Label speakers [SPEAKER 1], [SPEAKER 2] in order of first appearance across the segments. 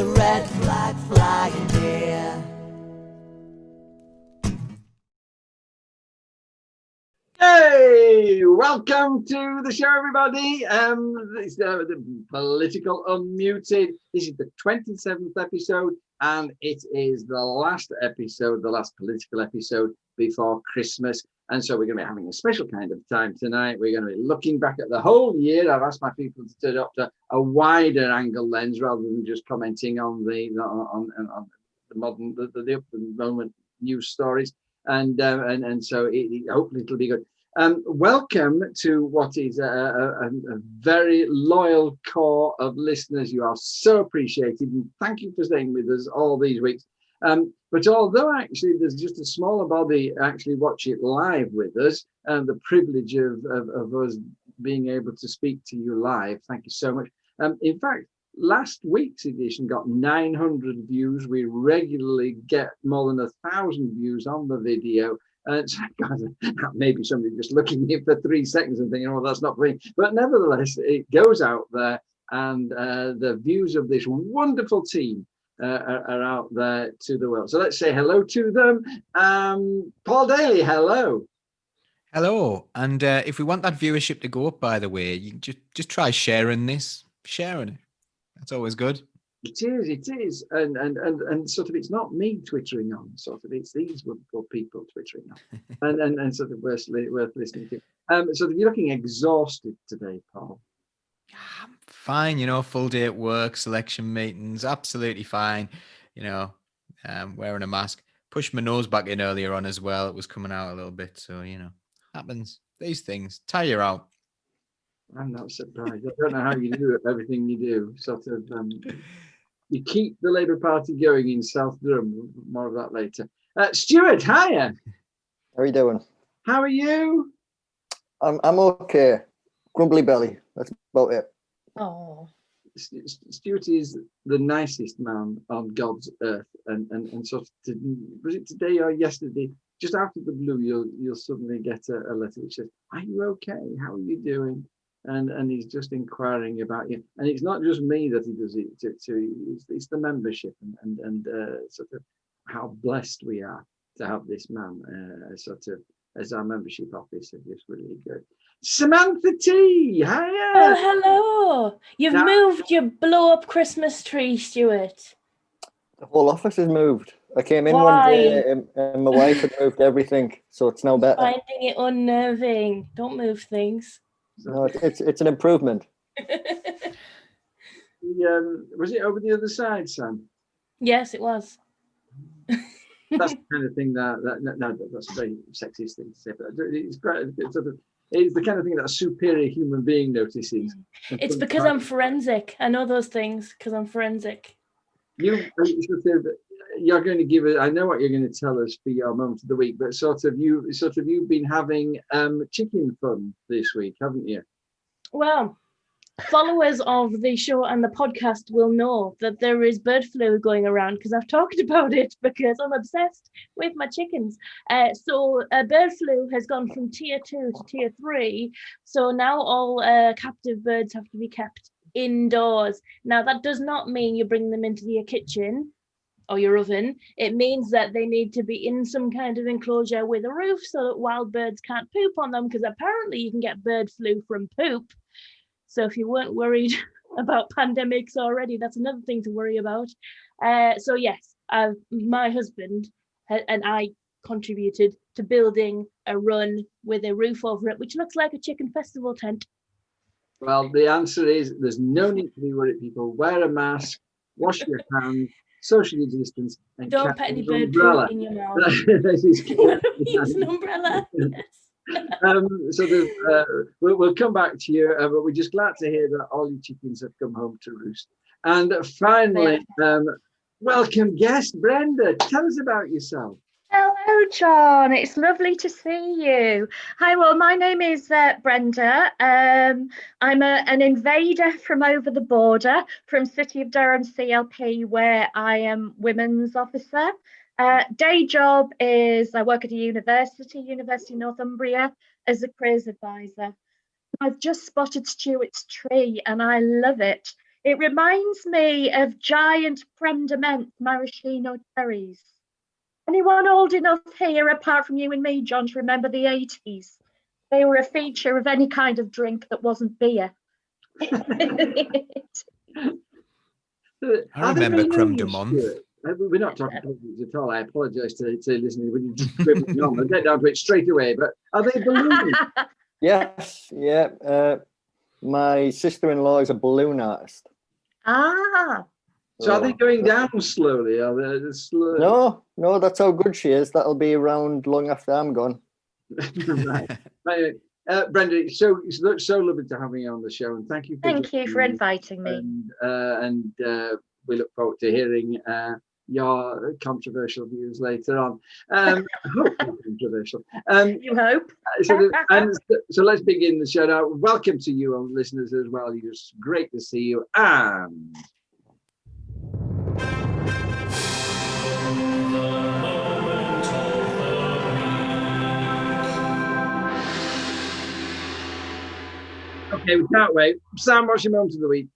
[SPEAKER 1] a red flag flying here.
[SPEAKER 2] Hey, welcome to the show, everybody. It's the Political Unmuted. This is the 27th episode, and it is the last episode, the last political episode before Christmas. And so we're going to be having a special kind of time tonight. We're going to be looking back at the whole year. I've asked my people to adopt a wider angle lens rather than just commenting on the modern, the up and moment news stories. And so hopefully it'll be good. Welcome to what is a very loyal core of listeners. You are so appreciated, and thank you for staying with us all these weeks. But although actually there's just a smaller body actually watch it live with us, and the privilege of us being able to speak to you live, thank you so much. In fact, last week's edition got 900 views. We regularly get more than 1,000 views on the video. So, maybe somebody just looking at it for 3 seconds and thinking, oh, that's not for me. But nevertheless, it goes out there, and the views of this wonderful team are out there to the world. So let's say hello to them. Paul Daly, hello.
[SPEAKER 3] Hello. And if we want that viewership to go up, by the way, you can just try sharing this. Sharing it. That's always good.
[SPEAKER 2] It is, and sort of, it's not me twittering on, sort of, it's these wonderful people twittering on, and sort of worth listening to. So you're looking exhausted today, Paul.
[SPEAKER 3] I'm fine, full day at work, selection meetings, absolutely fine. Wearing a mask. Pushed my nose back in earlier on as well. It was coming out a little bit, so happens. These things tire out.
[SPEAKER 2] I'm not surprised. I don't know how you do everything you do. Sort of. You keep the Labour Party going in South Durham. More of that later. Stuart, hiya.
[SPEAKER 4] How are you doing?
[SPEAKER 2] How are you?
[SPEAKER 4] I'm okay. Grumbly belly. That's about it.
[SPEAKER 5] Oh.
[SPEAKER 2] Stuart is the nicest man on God's earth, and sort of, was it today or yesterday? Just out of the blue, you'll suddenly get a letter which says, "Are you okay? How are you doing?" And he's just inquiring about you. And it's not just me that he does it to. It's the membership and sort of how blessed we are to have this man sort of as our membership officer. Just really good. Samantha T, hiya.
[SPEAKER 5] Oh, hello. You've moved your blow-up Christmas tree, Stuart.
[SPEAKER 4] The whole office has moved. I came in one day and my wife had moved everything, so it's now better.
[SPEAKER 5] Finding it unnerving. Don't move things.
[SPEAKER 4] No, it's an improvement.
[SPEAKER 2] Was it over the other side, Sam?
[SPEAKER 5] Yes, it was.
[SPEAKER 2] That's the kind of thing that's a very sexist thing to say, but it's great. It's the kind of thing that a superior human being notices.
[SPEAKER 5] It's because I'm forensic. I know those things because I'm forensic.
[SPEAKER 2] You're going to give it. I know what you're going to tell us for your moment of the week, but you've been having chicken fun this week, haven't you?
[SPEAKER 5] Well, followers of the show and the podcast will know that there is bird flu going around because I've talked about it because I'm obsessed with my chickens. So bird flu has gone from tier 2 to tier 3. So now all captive birds have to be kept indoors. Now that does not mean you bring them into your kitchen or your oven. It means that they need to be in some kind of enclosure with a roof so that wild birds can't poop on them, because apparently you can get bird flu from poop. So if you weren't worried about pandemics already, that's another thing to worry about. So yes, my husband and I contributed to building a run with a roof over it, which looks like a chicken festival tent.
[SPEAKER 2] Well, the answer is there's no need to be worried, people. Wear a mask, wash your hands, socially distance, and
[SPEAKER 5] don't put any bird food in your mouth. Use an umbrella. Yes.
[SPEAKER 2] We'll come back to you, but we're just glad to hear that all your chickens have come home to roost. And finally, welcome guest Brenda. Tell us about yourself.
[SPEAKER 6] Hello, John. It's lovely to see you. Hi, well, my name is Brenda. I'm an invader from over the border, from City of Durham CLP, where I am women's officer. Day job is I work at a University of Northumbria, as a careers advisor. I've just spotted Stuart's tree and I love it. It reminds me of giant Prendament maraschino cherries. Anyone old enough here, apart from you and me, John, to remember the 80s? They were a feature of any kind of drink that wasn't beer.
[SPEAKER 3] I remember creme de menthe.
[SPEAKER 2] We're not talking politics at all. I apologise to listeners when you just scribbling on. I'll get down to it straight away. But are they balloons?
[SPEAKER 4] Yes, yeah. My sister-in-law is a balloon artist.
[SPEAKER 6] Ah.
[SPEAKER 2] So are they going down slowly? Are they slow?
[SPEAKER 4] No, that's how good she is. That'll be around long after I'm gone.
[SPEAKER 2] Right. Anyway, Brenda, it's so lovely to have you on the show, and thank you.
[SPEAKER 6] Thank you for inviting me.
[SPEAKER 2] And we look forward to hearing your controversial views later on. Hopefully controversial.
[SPEAKER 6] You hope.
[SPEAKER 2] So let's begin the show now. Welcome to you, listeners, as well. It's great to see you. And okay, we can't wait. Sam, what's your moment of the week?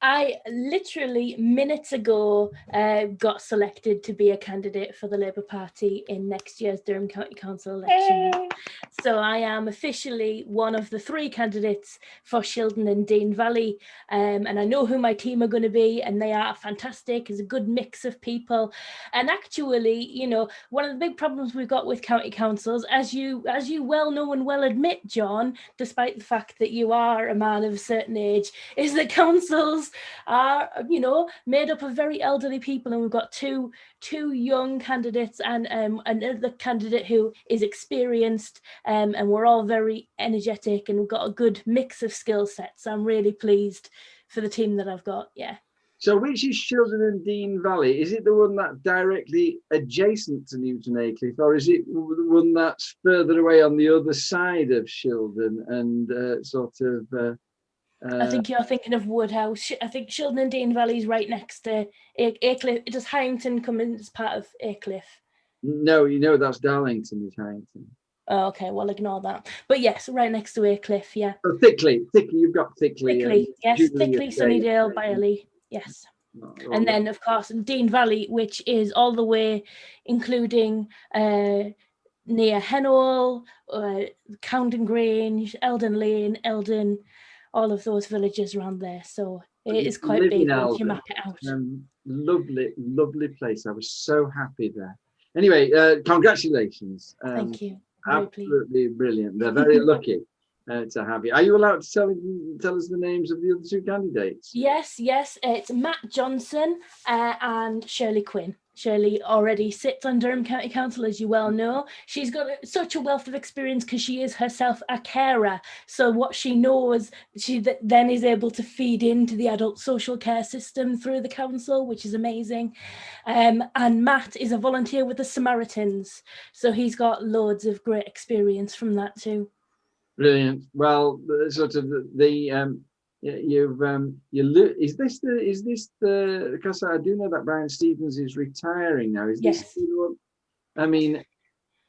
[SPEAKER 5] I literally minutes ago got selected to be a candidate for the Labour Party in next year's Durham County Council election.
[SPEAKER 6] Hey.
[SPEAKER 5] So I am officially one of the 3 candidates for Shildon and Dean Valley. And I know who my team are going to be, and they are fantastic. It's a good mix of people. And actually, you know, one of the big problems we've got with county councils, as you well know and well admit, John, despite the fact that you are a man of a certain age, is that councils are, you know, made up of very elderly people, and we've got two young candidates and another candidate who is experienced, and we're all very energetic, and we've got a good mix of skill sets. So I'm really pleased for the team that I've got. Yeah.
[SPEAKER 2] So which is Shildon and Dean Valley? Is it the one that's directly adjacent to Newton Aycliffe, or is it the one that's further away on the other side of Shildon and sort of
[SPEAKER 5] I think you're thinking of Woodhouse. I think Shildon and Dean Valley is right next to Aycliffe. Does Harrington come in as part of Aycliffe?
[SPEAKER 2] No, you know that's Darlington is Harrington.
[SPEAKER 5] Oh, okay, well, ignore that. But yes, right next to Aycliffe, yeah.
[SPEAKER 2] Oh, Thickley, you've got Thickley.
[SPEAKER 5] Yes, Thickley, Sunnydale, Byerley, yes. And then, of course, Dean Valley, which is all the way, including near Henwell, Coundon Grange, Eldon Lane, Eldon, all of those villages around there. So it is quite big once you map it out.
[SPEAKER 2] Lovely place. I was so happy there. Anyway, congratulations.
[SPEAKER 5] Thank you.
[SPEAKER 2] Absolutely brilliant. They're very lucky to have you. Are you allowed to tell us the names of the other 2 candidates?
[SPEAKER 5] Yes. It's Matt Johnson and Shirley Quinn. Shirley already sits on Durham County Council, as you well know. She's got such a wealth of experience because she is herself a carer. So what she knows, she then is able to feed into the adult social care system through the council, which is amazing. And Matt is a volunteer with the Samaritans. So he's got loads of great experience from that too.
[SPEAKER 2] Brilliant. Well, sort of is this the because I do know that Brian Stevens is retiring now. Is
[SPEAKER 5] yes.
[SPEAKER 2] This the one? I mean,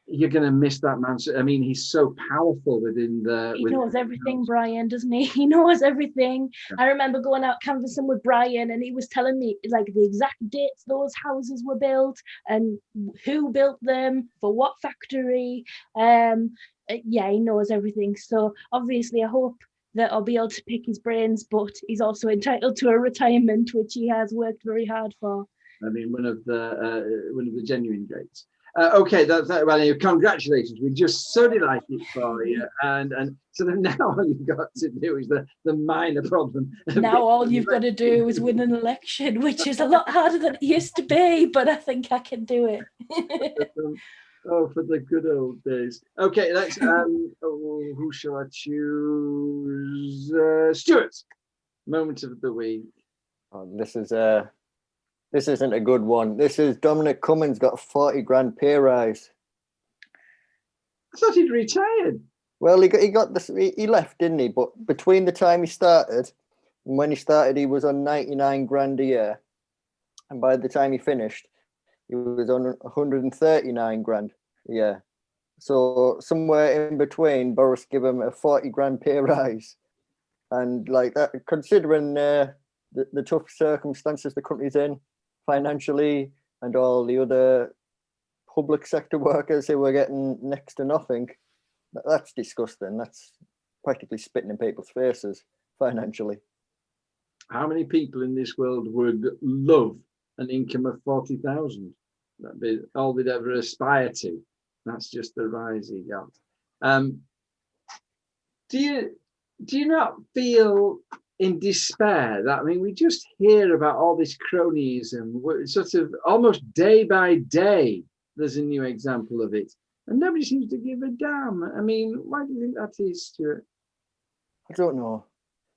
[SPEAKER 2] you're going to miss that man. I mean, he's so powerful within the.
[SPEAKER 5] He knows everything, Brian, doesn't he? He knows everything. Yeah. I remember going out canvassing with Brian, and he was telling me like the exact dates those houses were built and who built them for what factory. Yeah, he knows everything. So obviously, I hope that I'll be able to pick his brains, but he's also entitled to a retirement, which he has worked very hard for.
[SPEAKER 2] I mean, one of the genuine greats. Okay, well, congratulations. We're just so delighted for you. And so now all you've got to do is the minor problem.
[SPEAKER 5] Now all you've got to do is win an election, which is a lot harder than it used to be, but I think I can do it.
[SPEAKER 2] Oh, for the good old days. Okay, let's. Who shall I choose? Stuart. Moment of the week.
[SPEAKER 4] Oh, this isn't a good one. This is Dominic Cummins got a 40 grand pay rise.
[SPEAKER 2] I thought he'd retired.
[SPEAKER 4] Well, he got this. He left, didn't he? But between the time he started and when he started, he was on 99 grand a year, and by the time he finished, he was on 139 grand a year. So somewhere in between, Boris gave him a 40 grand pay rise. And like that, considering the tough circumstances the country's in financially, and all the other public sector workers who are getting next to nothing, that's disgusting. That's practically spitting in people's faces financially.
[SPEAKER 2] How many people in this world would love an income of 40,000? That'd be all they'd ever aspire to. That's just the rise he got. Do you not feel in despair that, I mean, we just hear about all this cronyism, sort of almost day by day, there's a new example of it, and nobody seems to give a damn. I mean, why do you think that is, Stuart?
[SPEAKER 4] I don't know.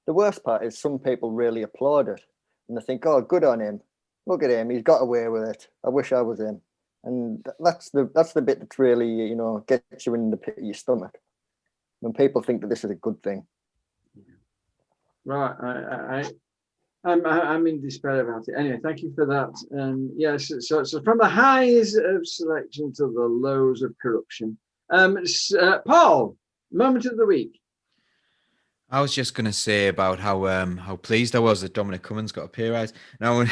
[SPEAKER 4] The worst part is some people really applaud it and they think, oh, good on him. Look at him. He's got away with it. I wish I was him. And that's the bit that really, you know, gets you in the pit of your stomach when people think that this is a good thing.
[SPEAKER 2] Right. I'm in despair about it. Anyway, thank you for that. Yes. So from the highs of selection to the lows of corruption. Paul, moment of the week.
[SPEAKER 3] I was just going to say about how pleased I was that Dominic Cummings got a pay rise. Now,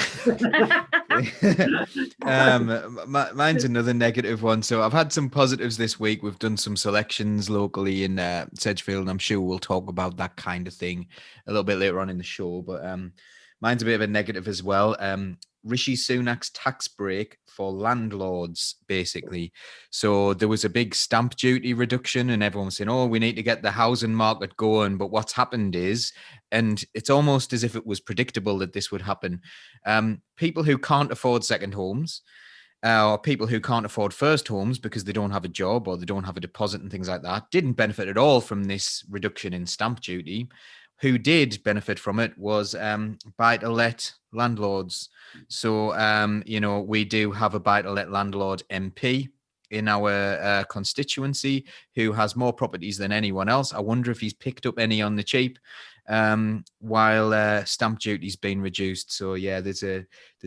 [SPEAKER 3] mine's another negative one. So I've had some positives this week. We've done some selections locally in Sedgefield, and I'm sure we'll talk about that kind of thing a little bit later on in the show. But mine's a bit of a negative as well. Rishi Sunak's tax break for landlords, basically. So there was a big stamp duty reduction and everyone was saying, oh, we need to get the housing market going. But what's happened is, and it's almost as if it was predictable that this would happen, people who can't afford second homes, or people who can't afford first homes because they don't have a job or they don't have a deposit and things like that, didn't benefit at all from this reduction in stamp duty. Who did benefit from it was buy-to-let landlords. So, we do have a buy-to-let landlord MP in our constituency who has more properties than anyone else. I wonder if he's picked up any on the cheap while stamp duty's been reduced. So, yeah, there's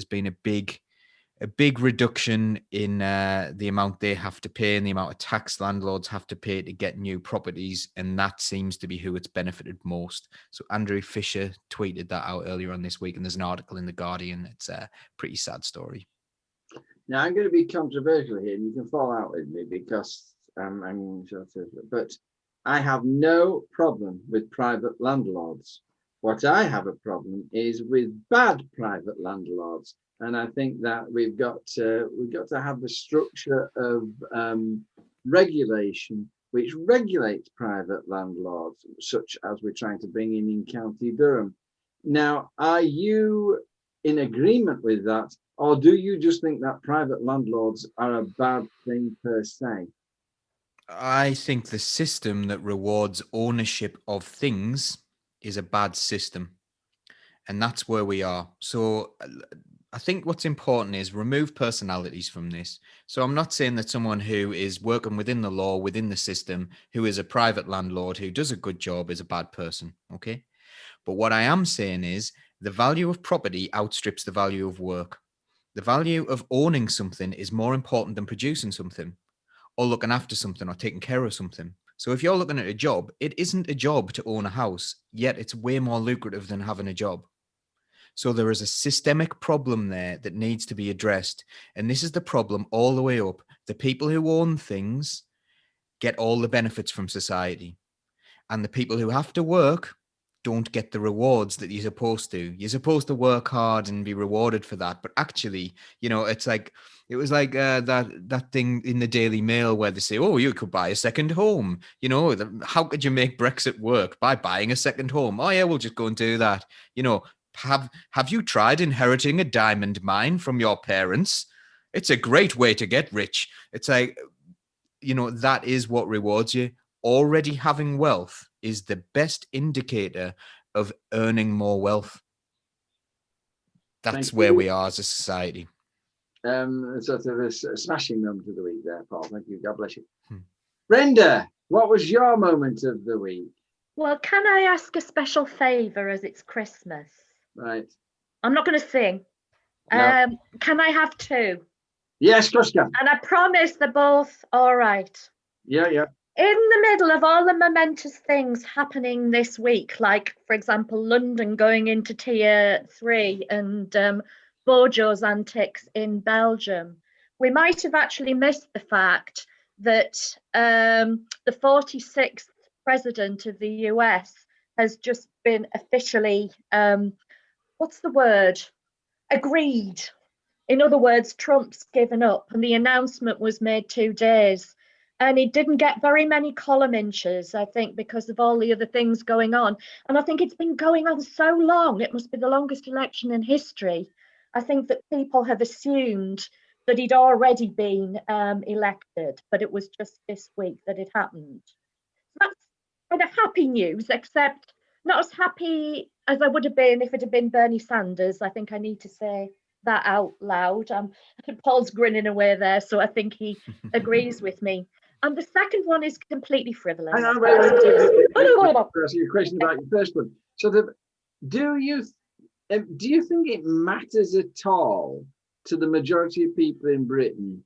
[SPEAKER 3] been a big reduction in the amount they have to pay and the amount of tax landlords have to pay to get new properties. And that seems to be who it's benefited most. So Andrew Fisher tweeted that out earlier on this week, and there's an article in The Guardian. It's a pretty sad story.
[SPEAKER 2] Now, I'm going to be controversial here, and you can fall out with me because but I have no problem with private landlords. What I have a problem is with bad private landlords. And I think that we've got to have a structure of regulation which regulates private landlords, such as we're trying to bring in County Durham. Now, are you in agreement with that, or do you just think that private landlords are a bad thing per se?
[SPEAKER 3] I think the system that rewards ownership of things is a bad system. And that's where we are. So I think what's important is remove personalities from this. So I'm not saying that someone who is working within the law, within the system, who is a private landlord, who does a good job is a bad person, okay? But what I am saying is the value of property outstrips the value of work. The value of owning something is more important than producing something or looking after something or taking care of something. So if you're looking at a job, it isn't a job to own a house, yet it's way more lucrative than having a job. So there is a systemic problem there that needs to be addressed. And this is the problem all the way up. The people who own things get all the benefits from society. And the people who have to work don't get the rewards that you're supposed to. You're supposed to work hard and be rewarded for that. But actually, it's like, it was like that thing in the Daily Mail where they say, oh, you could buy a second home. How could you make Brexit work? By buying a second home. Oh, yeah, we'll just go and do that. Have you tried inheriting a diamond mine from your parents? It's a great way to get rich. It's like, that is what rewards you. Already having wealth is the best indicator of earning more wealth. That's where we are as a society.
[SPEAKER 2] Sort of a smashing moment of the week there, Paul. Thank you. God bless you. Brenda, what was your moment of the week?
[SPEAKER 6] Well, can I ask a special favour as it's Christmas?
[SPEAKER 2] Right.
[SPEAKER 6] I'm not going to sing.
[SPEAKER 2] No.
[SPEAKER 6] Can I have two?
[SPEAKER 2] Yes, of course you can.
[SPEAKER 6] And I promise they're both all right.
[SPEAKER 2] Yeah.
[SPEAKER 6] in the middle of all the momentous things happening this week, like, for example, London going into tier 3 and Bojo's antics in Belgium, we might have actually missed the fact that the 46th president of the US has just been officially, what's the word? Agreed. In other words, Trump's given up, and the announcement was made 2 days. And it didn't get very many column inches, I think, because of all the other things going on. And I think it's been going on so long. It must be the longest election in history. I think that people have assumed that he'd already been elected, but it was just this week that it happened. That's kind of happy news, except not as happy as I would have been if it had been Bernie Sanders. I think I need to say that out loud. Paul's grinning away there, so I think he agrees with me. And the second one is completely frivolous.
[SPEAKER 2] Hang on, wait, ask you a question about your first one. So, do you think it matters at all to the majority of people in Britain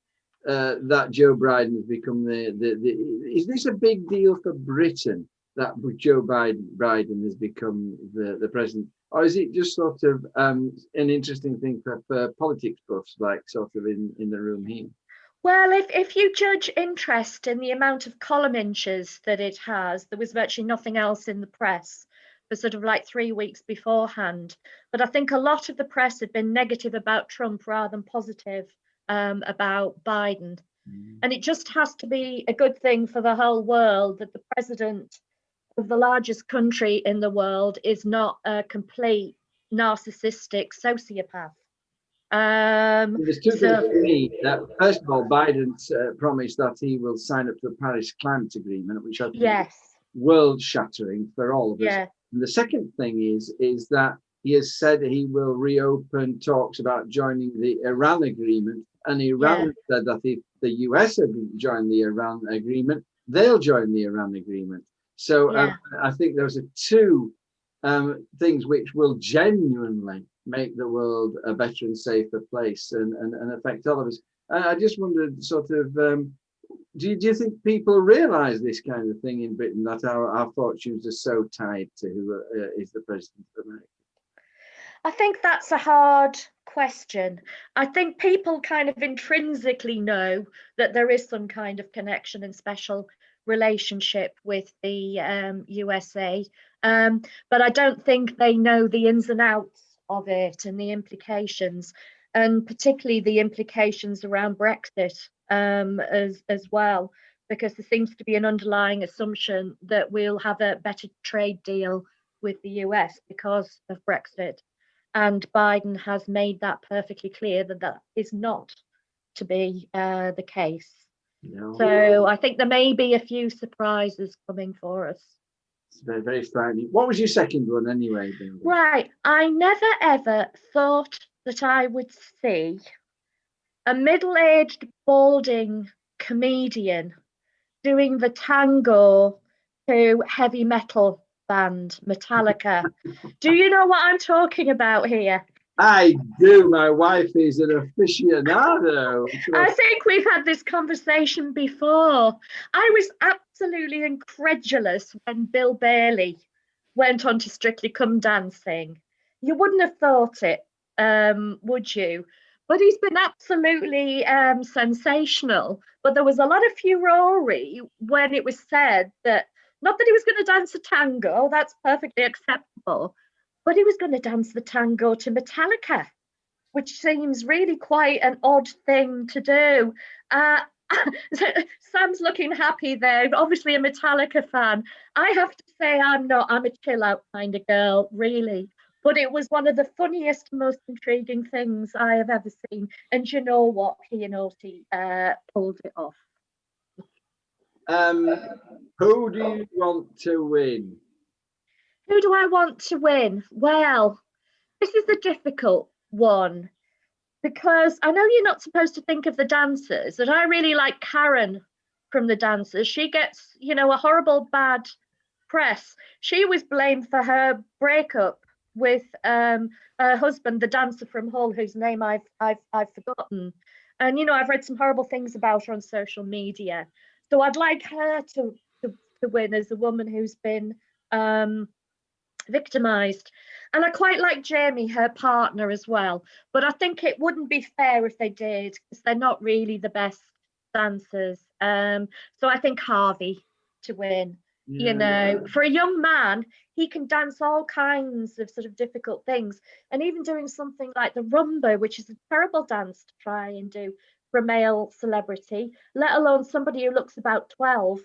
[SPEAKER 2] that Joe Biden has become is this a big deal for Britain that Joe Biden has become the president? Or is it just sort of an interesting thing for politics buffs, like sort of in the room here?
[SPEAKER 6] Well, if you judge interest in the amount of column inches that it has, there was virtually nothing else in the press for sort of like 3 weeks beforehand. But I think a lot of the press had been negative about Trump rather than positive about Biden. And it just has to be a good thing for the whole world that the president of the largest country in the world is not a complete narcissistic sociopath.
[SPEAKER 2] There's two things for me. First of all, Biden's promised that he will sign up to the Paris Climate Agreement, which I think is world-shattering for all of us.
[SPEAKER 6] Yeah.
[SPEAKER 2] And the second thing is that he has said he will reopen talks about joining the Iran agreement, and Iran said that if the US join the Iran agreement, they'll join the Iran agreement. So I think those are two things which will genuinely make the world a better and safer place and affect all of us. And I just wondered, sort of, do you think people realise this kind of thing in Britain, that our fortunes are so tied to who is the president of America?
[SPEAKER 6] I think that's a hard question. I think people kind of intrinsically know that there is some kind of connection and special relationship with the USA, but I don't think they know the ins and outs of it and the implications, and particularly the implications around Brexit as well, because there seems to be an underlying assumption that we'll have a better trade deal with the US because of Brexit. And Biden has made that perfectly clear that that is not to be the case. No. So I think there may be a few surprises coming for us.
[SPEAKER 2] It's very, very frightening. What was your second one anyway, Bill?
[SPEAKER 6] Right. I never ever thought that I would see a middle-aged, balding comedian doing the tango to heavy metal band Metallica. Do you know what I'm talking about here?
[SPEAKER 2] I do. My wife is an aficionado.
[SPEAKER 6] I think we've had this conversation before. I was absolutely incredulous when Bill Bailey went on to Strictly Come Dancing. You wouldn't have thought it, would you? But he's been absolutely sensational. But there was a lot of furore when it was said that, not that he was going to dance a tango, that's perfectly acceptable, but he was going to dance the tango to Metallica, which seems really quite an odd thing to do. Sam's looking happy there, obviously a Metallica fan. I have to say I'm not, I'm a chill out kind of girl, really. But it was one of the funniest, most intriguing things I have ever seen. And you know what? He and Oti pulled it off.
[SPEAKER 2] Who do you want to win?
[SPEAKER 6] Who do I want to win? Well, this is a difficult one because I know you're not supposed to think of the dancers, and I really like Karen from the dancers. She gets, you know, a horrible bad press. She was blamed for her breakup with her husband, the dancer from Hull, whose name I've forgotten. And you know, I've read some horrible things about her on social media. So I'd like her to to win as a woman who's been victimised. And I quite like Jamie, her partner, as well. But I think it wouldn't be fair if they did, because they're not really the best dancers. So I think Harvey to win. You know, for a young man, he can dance all kinds of sort of difficult things. And even doing something like the rumba, which is a terrible dance to try and do for a male celebrity, let alone somebody who looks about 12.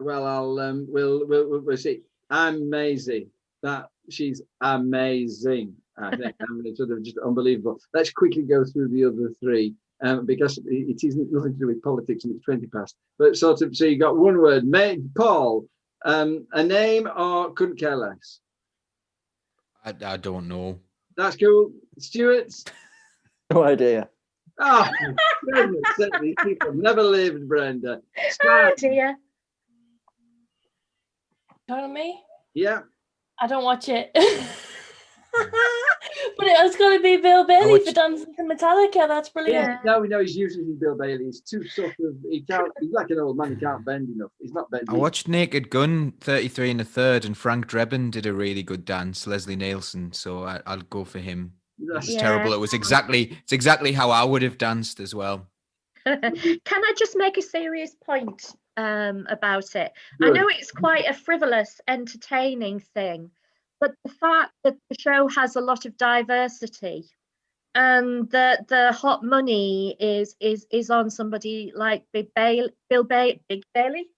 [SPEAKER 2] Well, I'll we'll see. Amazing. That she's amazing. I think sort of just unbelievable. Let's quickly go through the other three. Because it isn't nothing to do with politics and it's 20 past. But sort of, so you got one word, Paul, a name or couldn't care less?
[SPEAKER 3] I don't know.
[SPEAKER 2] That's cool. Stuart?
[SPEAKER 4] No idea.
[SPEAKER 2] Oh, goodness, these people never lived, Brenda.
[SPEAKER 6] Oh dear.
[SPEAKER 5] Pardon me?
[SPEAKER 2] Yeah.
[SPEAKER 5] I don't watch it. But it was going to be Bill Bailey for dancing to Metallica. That's brilliant.
[SPEAKER 2] Yeah, now we know he's usually Bill Bailey. He's too sort of, he's like an old man, he can't bend enough. He's not bending.
[SPEAKER 3] I watched Naked Gun 33 and a third, and Frank Drebin did a really good dance, Leslie Nielsen, so I'll go for him. It's terrible. It's exactly how I would have danced as well.
[SPEAKER 6] Can I just make a serious point about it?
[SPEAKER 2] Good.
[SPEAKER 6] I know it's quite a frivolous, entertaining thing, but the fact that the show has a lot of diversity and that the hot money is on somebody like Bill Bailey,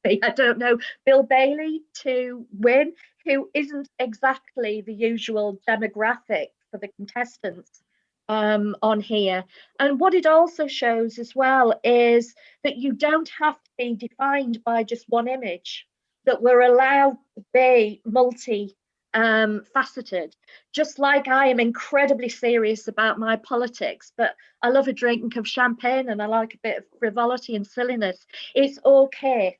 [SPEAKER 6] I don't know, Bill Bailey to win, who isn't exactly the usual demographic for the contestants on here. And what it also shows as well is that you don't have to be defined by just one image, that we're allowed to be faceted. Just like I am incredibly serious about my politics, but I love a drink of champagne and I like a bit of frivolity and silliness. It's okay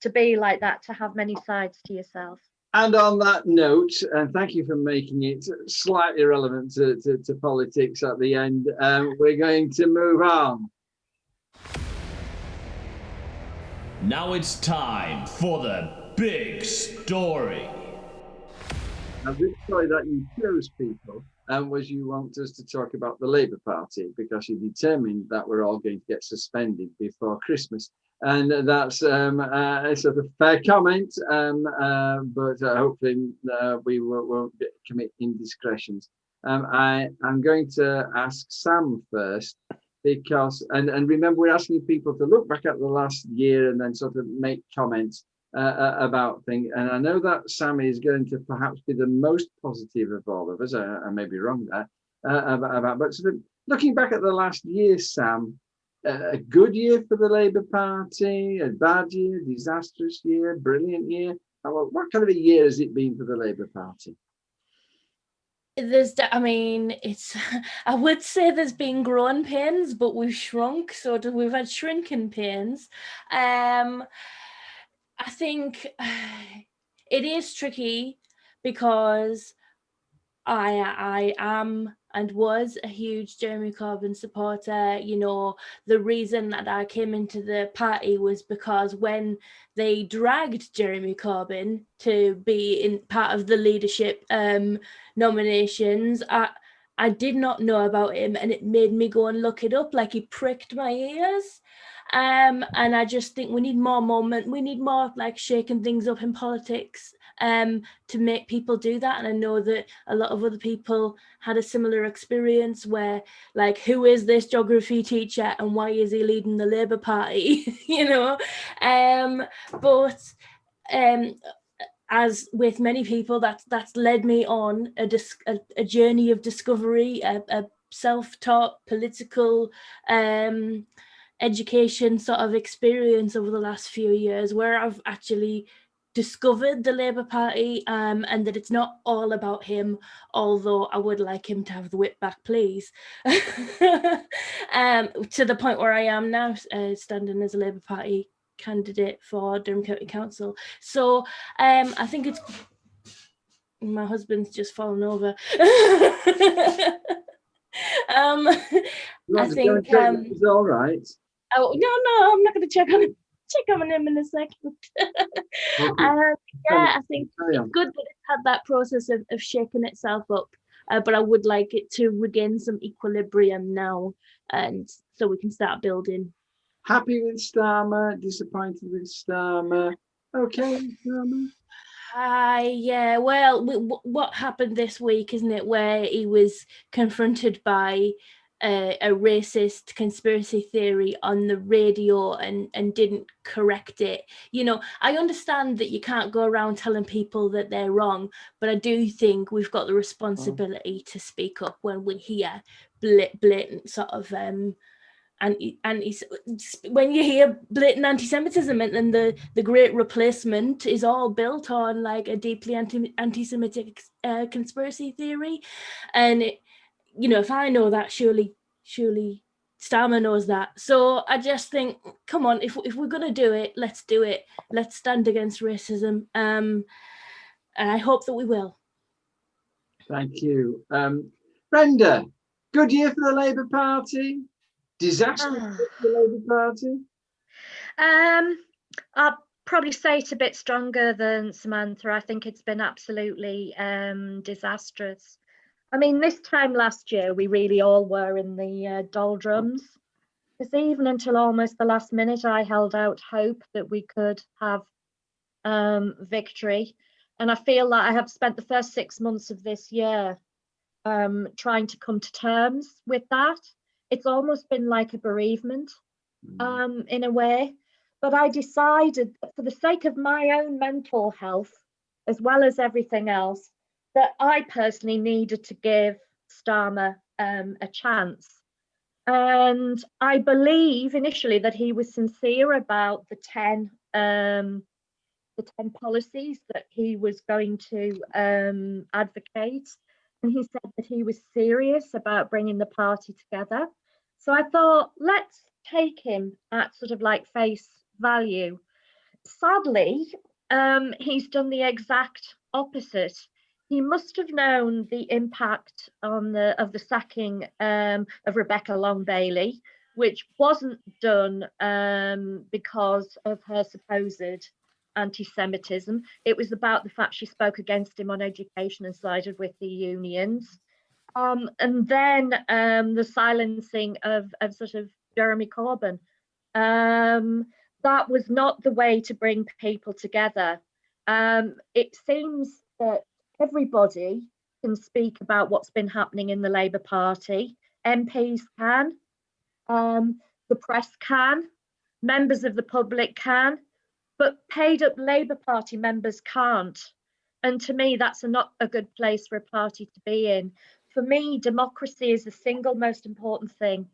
[SPEAKER 6] to be like that, to have many sides to yourself.
[SPEAKER 2] And on that note, and thank you for making it slightly relevant to politics at the end, we're going to move on.
[SPEAKER 7] Now it's time for the big story.
[SPEAKER 2] Now, this story that you chose, people, was you want us to talk about the Labour Party because you determined that we're all going to get suspended before Christmas. And that's a sort of fair comment, but hopefully we won't commit indiscretions. I'm going to ask Sam first, because, and remember, we're asking people to look back at the last year and then sort of make comments about things. And I know that Sam is going to perhaps be the most positive of all of us. I may be wrong there, but sort of looking back at the last year, Sam, a good year for the Labour Party, a bad year, disastrous year, brilliant year. What kind of a year has it been for the Labour Party?
[SPEAKER 5] I would say there's been growing pains, but we've shrunk, so we've had shrinking pains. I think it is tricky because I am and was a huge Jeremy Corbyn supporter. You know, the reason that I came into the party was because when they dragged Jeremy Corbyn to be in part of the leadership nominations, I did not know about him, and it made me go and look it up. Like, he pricked my ears. And I just think we need more moment. We need more like shaking things up in politics to make people do that. And I know that a lot of other people had a similar experience where, like, who is this geography teacher and why is he leading the Labour Party? You know, but as with many people, that's led me on a journey of discovery, a self-taught political education sort of experience over the last few years, where I've actually discovered the Labour Party, and that it's not all about him, although I would like him to have the whip back, please. To the point where I am now, standing as a Labour Party candidate for Durham County Council. So I think it's... My husband's just fallen over. I think...
[SPEAKER 2] It's all right.
[SPEAKER 5] Oh, no, I'm not going to check on him. check on him in a second.
[SPEAKER 2] Okay.
[SPEAKER 5] Yeah, I think
[SPEAKER 2] Carry
[SPEAKER 5] it's
[SPEAKER 2] on.
[SPEAKER 5] good that it's had that process of shaking itself up. But I would like it to regain some equilibrium now, and so we can start building.
[SPEAKER 2] Happy with Starmer, disappointed with Starmer. Okay, with Starmer.
[SPEAKER 5] Yeah, well, what happened this week, isn't it, where he was confronted by a racist conspiracy theory on the radio and didn't correct it. You know, I understand that you can't go around telling people that they're wrong, but I do think we've got the responsibility to speak up when we hear blatant sort of when you hear blatant anti-Semitism, and the Great Replacement is all built on like a deeply anti-Semitic conspiracy theory, and if I know that, surely Starmer knows that. So I just think, come on, if we're gonna do it, let's do it. Let's stand against racism, and I hope that we will.
[SPEAKER 2] Thank you. Brenda, good year for the Labour Party? Disaster for the Labour Party?
[SPEAKER 6] I'll probably say it a bit stronger than Samantha. I think it's been absolutely disastrous. I mean, this time last year, we really all were in the doldrums. Because even until almost the last minute, I held out hope that we could have victory. And I feel that I have spent the first 6 months of this year trying to come to terms with that. It's almost been like a bereavement in a way. But I decided that for the sake of my own mental health, as well as everything else, that I personally needed to give Starmer a chance. And I believe initially that he was sincere about the 10 policies that he was going to advocate. And he said that he was serious about bringing the party together. So I thought, let's take him at sort of like face value. Sadly, he's done the exact opposite. He must have known the impact of the sacking of Rebecca Long Bailey, which wasn't done because of her supposed anti-Semitism. It was about the fact she spoke against him on education and sided with the unions. And then the silencing of sort of Jeremy Corbyn. That was not the way to bring people together. It seems that everybody can speak about what's been happening in the Labour Party. MPs can, the press can, members of the public can, but paid up Labour Party members can't. And to me, that's not a good place for a party to be in. For me, democracy is the single most important thing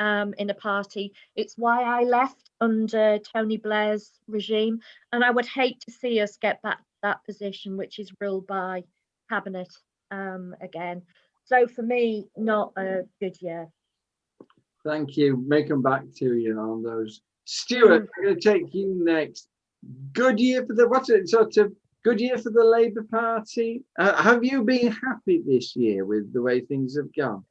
[SPEAKER 6] in a party. It's why I left under Tony Blair's regime, and I would hate to see us get that position, which is ruled by cabinet again. So for me, not a good year.
[SPEAKER 2] Thank you. May come back to you on those. Stuart, I'm going to take you next. Good year for good year for the Labour Party. Have you been happy this year with the way things have gone?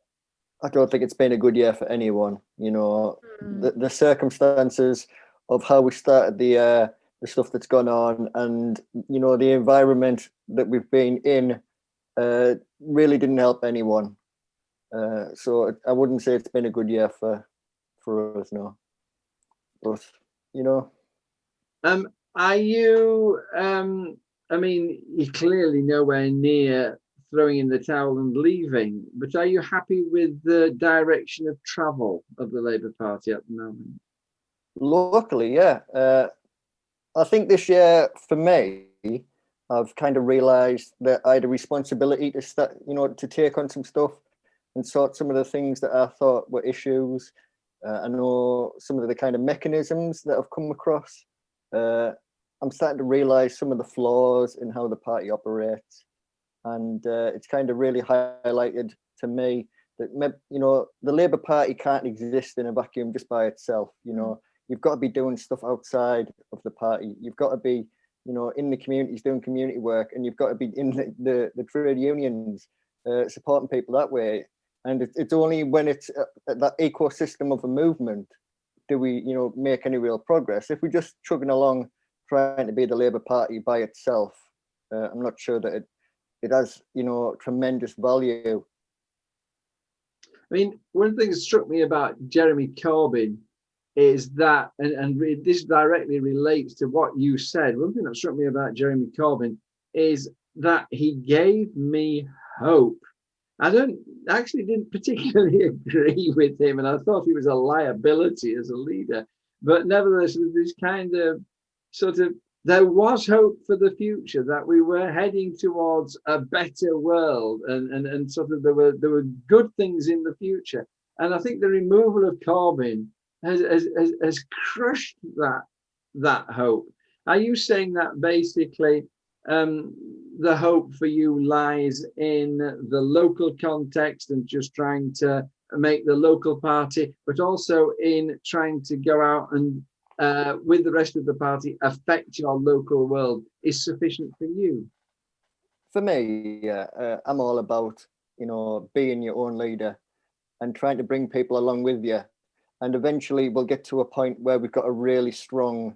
[SPEAKER 4] I don't think it's been a good year for anyone. You know, the circumstances of how we started the stuff that's gone on, and you know, the environment that we've been in really didn't help anyone. So I wouldn't say it's been a good year for us, no. But you know,
[SPEAKER 2] are you? I mean, you're clearly nowhere near throwing in the towel and leaving, but are you happy with the direction of travel of the Labour Party at the moment?
[SPEAKER 4] Locally, yeah. I think this year, for me, I've kind of realised that I had a responsibility to start, you know, to take on some stuff and sort some of the things that I thought were issues. I know some of the kind of mechanisms that I've come across. I'm starting to realise some of the flaws in how the party operates. And it's kind of really highlighted to me that, you know, the Labour Party can't exist in a vacuum just by itself. You know, you've got to be doing stuff outside of the party. You've got to be, you know, in the communities doing community work, and you've got to be in the trade unions supporting people that way. And it's only when it's that ecosystem of a movement do we, make any real progress? If we're just chugging along trying to be the Labour Party by itself, I'm not sure that it has, tremendous value.
[SPEAKER 2] I mean, one thing that struck me about Jeremy Corbyn is that, and this directly relates to what you said. One thing that struck me about Jeremy Corbyn is that he gave me hope. I didn't particularly agree with him, and I thought he was a liability as a leader. But nevertheless, this kind of there was hope for the future, that we were heading towards a better world, and sort of there were good things in the future. And I think the removal of Corbyn has crushed that hope. Are you saying that basically the hope for you lies in the local context and just trying to make the local party, but also in trying to go out and with the rest of the party affect your local world is sufficient for you?
[SPEAKER 4] For me, I'm all about, being your own leader and trying to bring people along with you. And eventually we'll get to a point where we've got a really strong,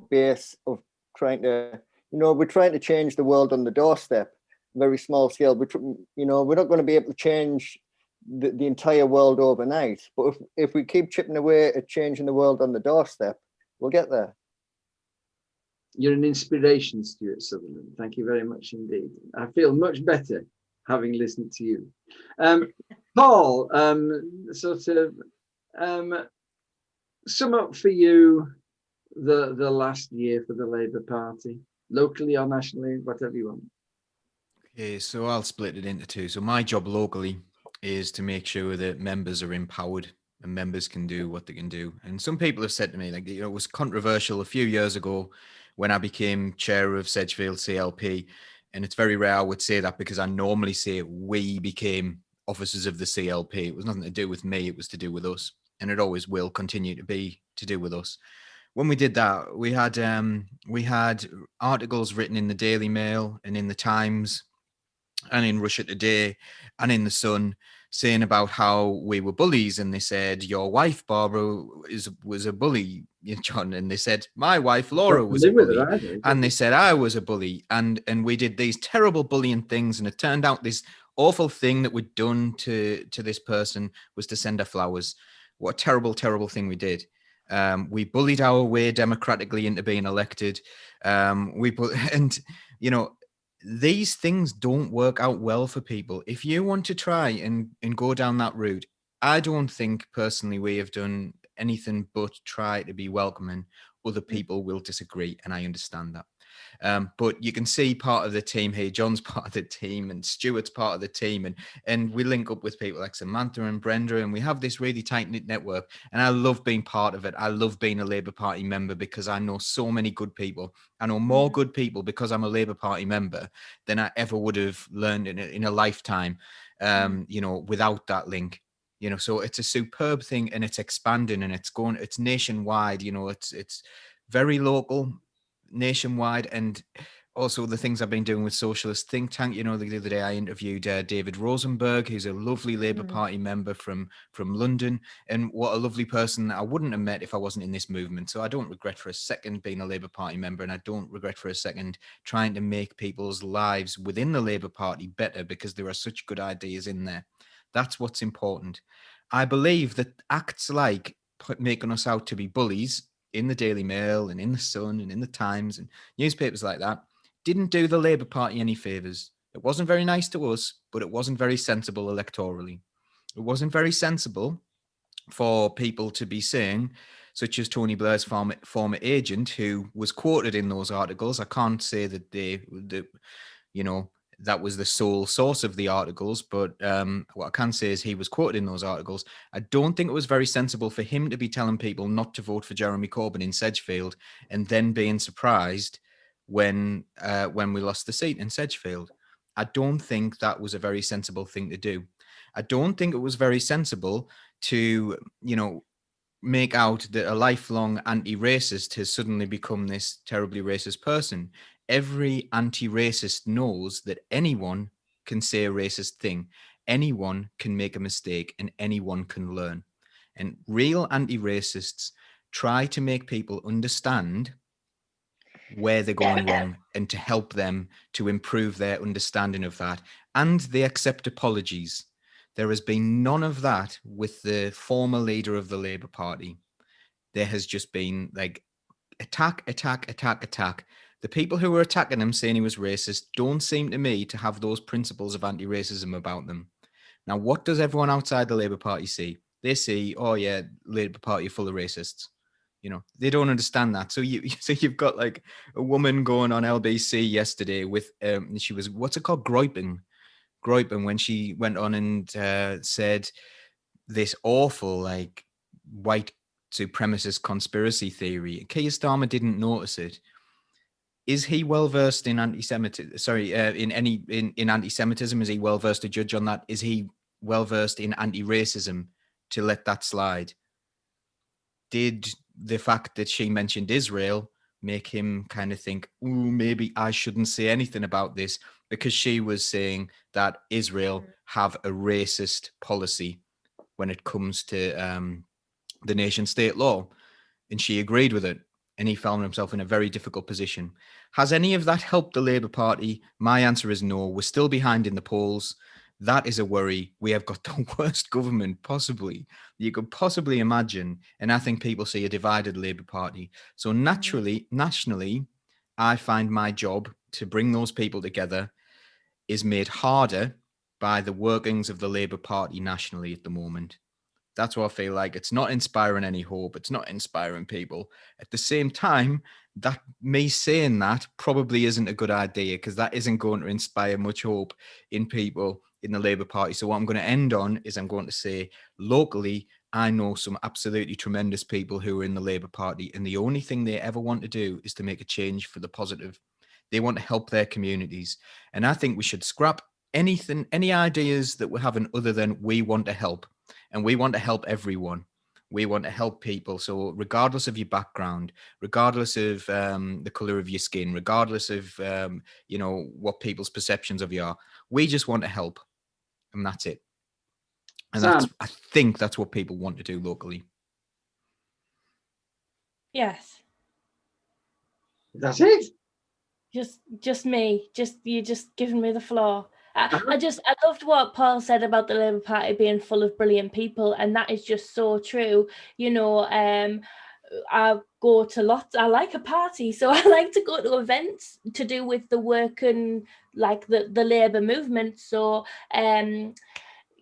[SPEAKER 4] base of trying to, we're trying to change the world on the doorstep, very small scale. We're not going to be able to change the entire world overnight. But if we keep chipping away at changing the world on the doorstep, we'll get there.
[SPEAKER 2] You're an inspiration, Stuart Sutherland. Thank you very much indeed. I feel much better having listened to you. Paul, sum up for you the last year for the Labour Party, locally or nationally, whatever you want.
[SPEAKER 3] Okay, so I'll split it into two. So my job locally is to make sure that members are empowered and members can do what they can do. And some people have said to me, like, it was controversial a few years ago when I became chair of Sedgefield CLP. And it's very rare I would say that, because I normally say we became officers of the CLP. It was nothing to do with me, it was to do with us. And it always will continue to be to do with us. When we did that, we had articles written in the Daily Mail and in the Times and in Russia Today and in the Sun saying about how we were bullies. And they said, your wife, Barbara, was a bully, John. And they said, my wife, Laura, was a bully. And they said, I was a bully. And we did these terrible bullying things. And it turned out this awful thing that we'd done to this person was to send her flowers. What a terrible, terrible thing we did. We bullied our way democratically into being elected. These things don't work out well for people. If you want to try and go down that route, I don't think personally we have done anything but try to be welcoming. Other people will disagree, and I understand that. But you can see part of the team here. John's part of the team and Stuart's part of the team. And we link up with people like Samantha and Brenda, and we have this really tight-knit network. And I love being part of it. I love being a Labour Party member because I know so many good people. I know more good people because I'm a Labour Party member than I ever would have learned in a lifetime, without that link. So it's a superb thing, and it's expanding, and it's nationwide. It's very local, nationwide. And also the things I've been doing with Socialist Think Tank. The other day I interviewed David Rosenberg, who's a lovely Labour Party member from London, and what a lovely person I wouldn't have met if I wasn't in this movement. So I don't regret for a second being a Labour Party member, and I don't regret for a second trying to make people's lives within the Labour Party better, because there are such good ideas in there. That's what's important. I believe that acts like making us out to be bullies in the Daily Mail and in the Sun and in the Times and newspapers like that didn't do the Labour Party any favours. It wasn't very nice to us, but it wasn't very sensible electorally. It wasn't very sensible for people to be saying, such as Tony Blair's former agent, who was quoted in those articles. I can't say that that was the sole source of the articles, but what I can say is he was quoted in those articles. I don't think it was very sensible for him to be telling people not to vote for Jeremy Corbyn in Sedgefield and then being surprised when we lost the seat in Sedgefield. I don't think that was a very sensible thing to do. I don't think it was very sensible to, make out that a lifelong anti-racist has suddenly become this terribly racist person. Every anti-racist knows that anyone can say a racist thing, anyone can make a mistake, and anyone can learn. And real anti-racists try to make people understand where they're going wrong and to help them to improve their understanding of that. And they accept apologies. There has been none of that with the former leader of the Labour Party. There has just been like attack, attack, attack, attack. The people who were attacking him saying he was racist don't seem to me to have those principles of anti-racism about them. Now, what does everyone outside the Labour Party see? They see, oh yeah, Labour Party full of racists. You know, they don't understand that. So you've got like a woman going on LBC yesterday with she was, what's it called, griping when she went on and said this awful like white supremacist conspiracy theory. Keir Starmer didn't notice it. Is he well versed in anti-Semitism? Sorry, in anti-Semitism? Is he well versed to judge on that? Is he well versed in anti-racism to let that slide? Did the fact that she mentioned Israel make him kind of think, ooh, maybe I shouldn't say anything about this, because she was saying that Israel have a racist policy when it comes to the nation state law, and she agreed with it, and he found himself in a very difficult position. Has any of that helped the Labour Party? My answer is no. We're still behind in the polls. That is a worry. We have got the worst government possibly you could possibly imagine, and I think people see a divided Labour Party. So naturally, nationally, I find my job to bring those people together is made harder by the workings of the Labour Party nationally at the moment. That's what I feel like. It's not inspiring any hope. It's not inspiring people. At the same time, that me saying that probably isn't a good idea, because that isn't going to inspire much hope in people in the Labour Party. So what I'm going to end on is I'm going to say locally, I know some absolutely tremendous people who are in the Labour Party, and the only thing they ever want to do is to make a change for the positive. They want to help their communities. And I think we should scrap anything, any ideas that we're having other than we want to help. And we want to help everyone. We want to help people. So regardless of your background, regardless of the color of your skin, regardless of, what people's perceptions of you are, we just want to help. And that's it. And I think that's what people want to do locally.
[SPEAKER 5] Yes.
[SPEAKER 2] That's it.
[SPEAKER 5] Just me. You're just giving me the floor. I loved what Paul said about the Labour Party being full of brilliant people, and that is just so true. I go to lots. I like a party, so I like to go to events to do with the work and like the Labour movement. So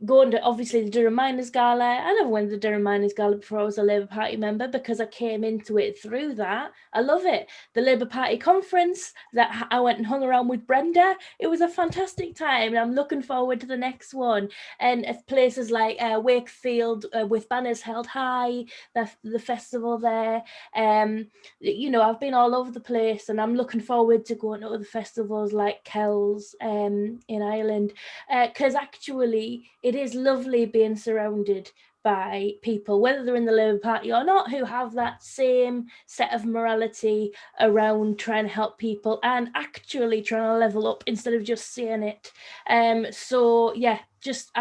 [SPEAKER 5] going to obviously the Durham Miners Gala. I never went to the Durham Miners Gala before I was a Labour Party member, because I came into it through that. I love it. The Labour Party conference that I went and hung around with Brenda, it was a fantastic time, and I'm looking forward to the next one. And at places like Wakefield with banners held high, the festival there. I've been all over the place, and I'm looking forward to going to other festivals like Kells in Ireland, because actually it is lovely being surrounded by people, whether they're in the Labour Party or not, who have that same set of morality around trying to help people and actually trying to level up instead of just saying it. I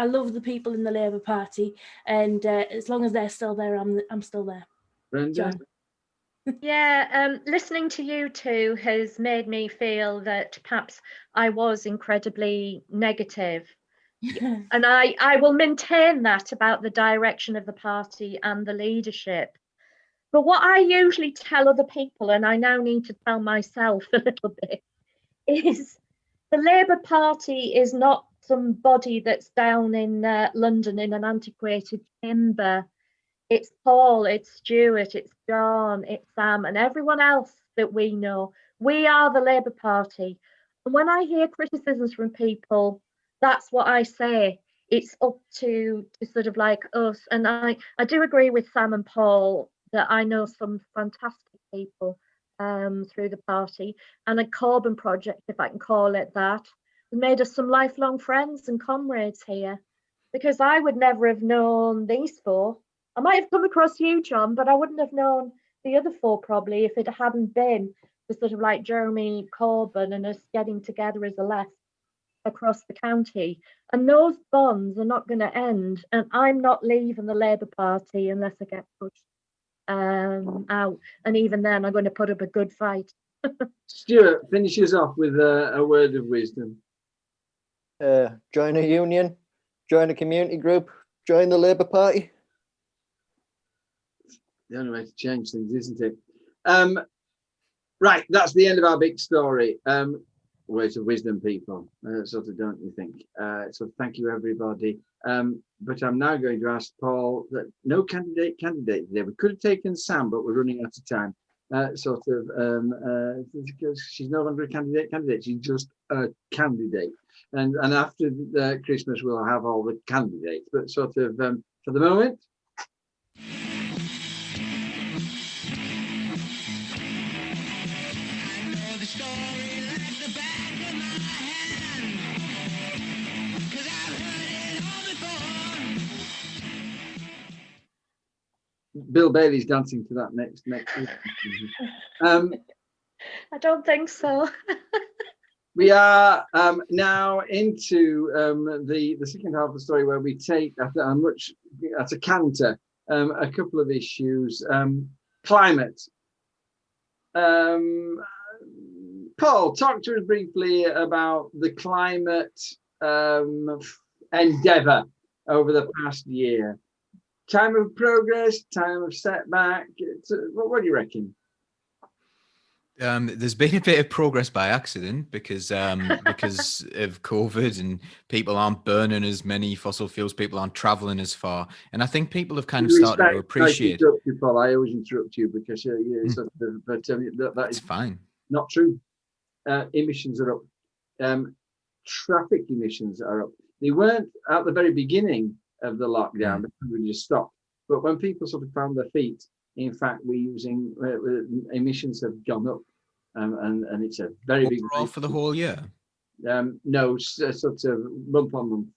[SPEAKER 5] love the people in the Labour Party, and as long as they're still there, I'm still there.
[SPEAKER 2] Brenda?
[SPEAKER 5] John?
[SPEAKER 6] Yeah, listening to you two has made me feel that perhaps I was incredibly negative. And I will maintain that about the direction of the party and the leadership. But what I usually tell other people, and I now need to tell myself a little bit, is the Labour Party is not some body that's down in London in an antiquated chamber. It's Paul, it's Stuart, it's John, it's Sam, and everyone else that we know. We are the Labour Party. And when I hear criticisms from people, that's what I say. It's up to sort of like us. And I do agree with Sam and Paul that I know some fantastic people through the party, and a Corbyn project, if I can call it that, made us some lifelong friends and comrades here, because I would never have known these four. I might have come across you, John, but I wouldn't have known the other four probably if it hadn't been for sort of like Jeremy Corbyn and us getting together as a left. across the county, and those bonds are not going to end. And I'm not leaving the Labour Party unless I get pushed out. And even then, I'm going to put up a good fight.
[SPEAKER 2] Stuart finishes off with a word of wisdom.
[SPEAKER 4] Join a union, join a community group, join the Labour Party.
[SPEAKER 2] The only way to change things, isn't it? Right, that's the end of our big story. Words of wisdom, people, sort of, don't you think? So thank you, everybody. But I'm now going to ask Paul that no candidate today. We could have taken Sam, but we're running out of time. Because she's no longer a candidate. She's just a candidate. And after Christmas, we'll have all the candidates. But sort of for the moment. Bill Bailey's dancing to that next week.
[SPEAKER 6] I don't think so.
[SPEAKER 2] We are now into the second half of the story, where we take at a canter a couple of issues. Climate. Paul, talk to us briefly about the climate endeavour over the past year. Time of progress, time of setback. What do you reckon?
[SPEAKER 3] There's been a bit of progress by accident because of COVID, and people aren't burning as many fossil fuels, people aren't traveling as far, and I think people have kind of started to appreciate.
[SPEAKER 2] Paul, I always interrupt you because that's
[SPEAKER 3] fine.
[SPEAKER 2] Not true. Emissions are up. Traffic emissions are up. They weren't at the very beginning of the lockdown, we just stopped. But when people sort of found their feet, in fact, we're using emissions have gone up, and it's a very big
[SPEAKER 3] for the whole year.
[SPEAKER 2] No, sort of month on month.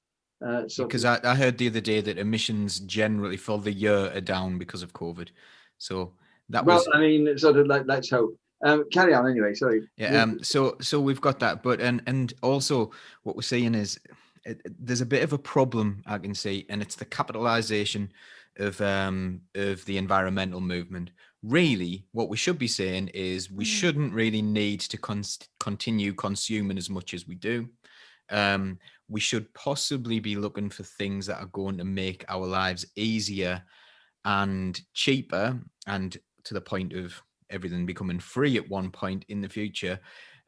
[SPEAKER 3] Because I heard the other day that emissions generally for the year are down because of COVID. So that was.
[SPEAKER 2] Well, I mean, sort of like, let's hope. Carry on anyway. Sorry.
[SPEAKER 3] Yeah. So we've got that, but and also what we're seeing is. There's a bit of a problem I can see, and it's the capitalization of the environmental movement. Really, what we should be saying is we shouldn't really need to continue consuming as much as we do. We should possibly be looking for things that are going to make our lives easier and cheaper, and to the point of everything becoming free at one point in the future.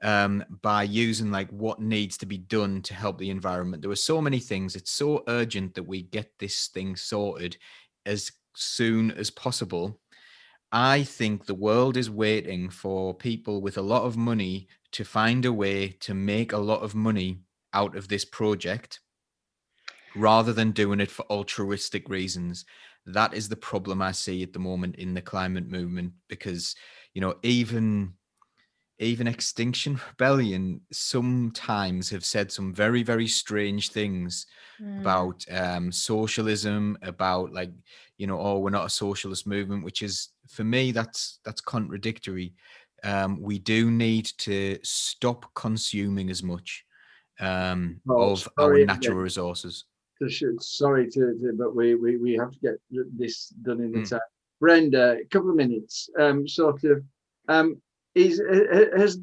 [SPEAKER 3] By using like what needs to be done to help the environment. There are so many things. It's so urgent that we get this thing sorted as soon as possible. I think the world is waiting for people with a lot of money to find a way to make a lot of money out of this project rather than doing it for altruistic reasons. That is the problem I see at the moment in the climate movement, because, even Extinction Rebellion sometimes have said some very, very strange things about socialism, about we're not a socialist movement, which is, for me, that's contradictory. We do need to stop consuming as much of our natural resources.
[SPEAKER 2] Sorry but we have to get this done in the time. Brenda, a couple of minutes. Has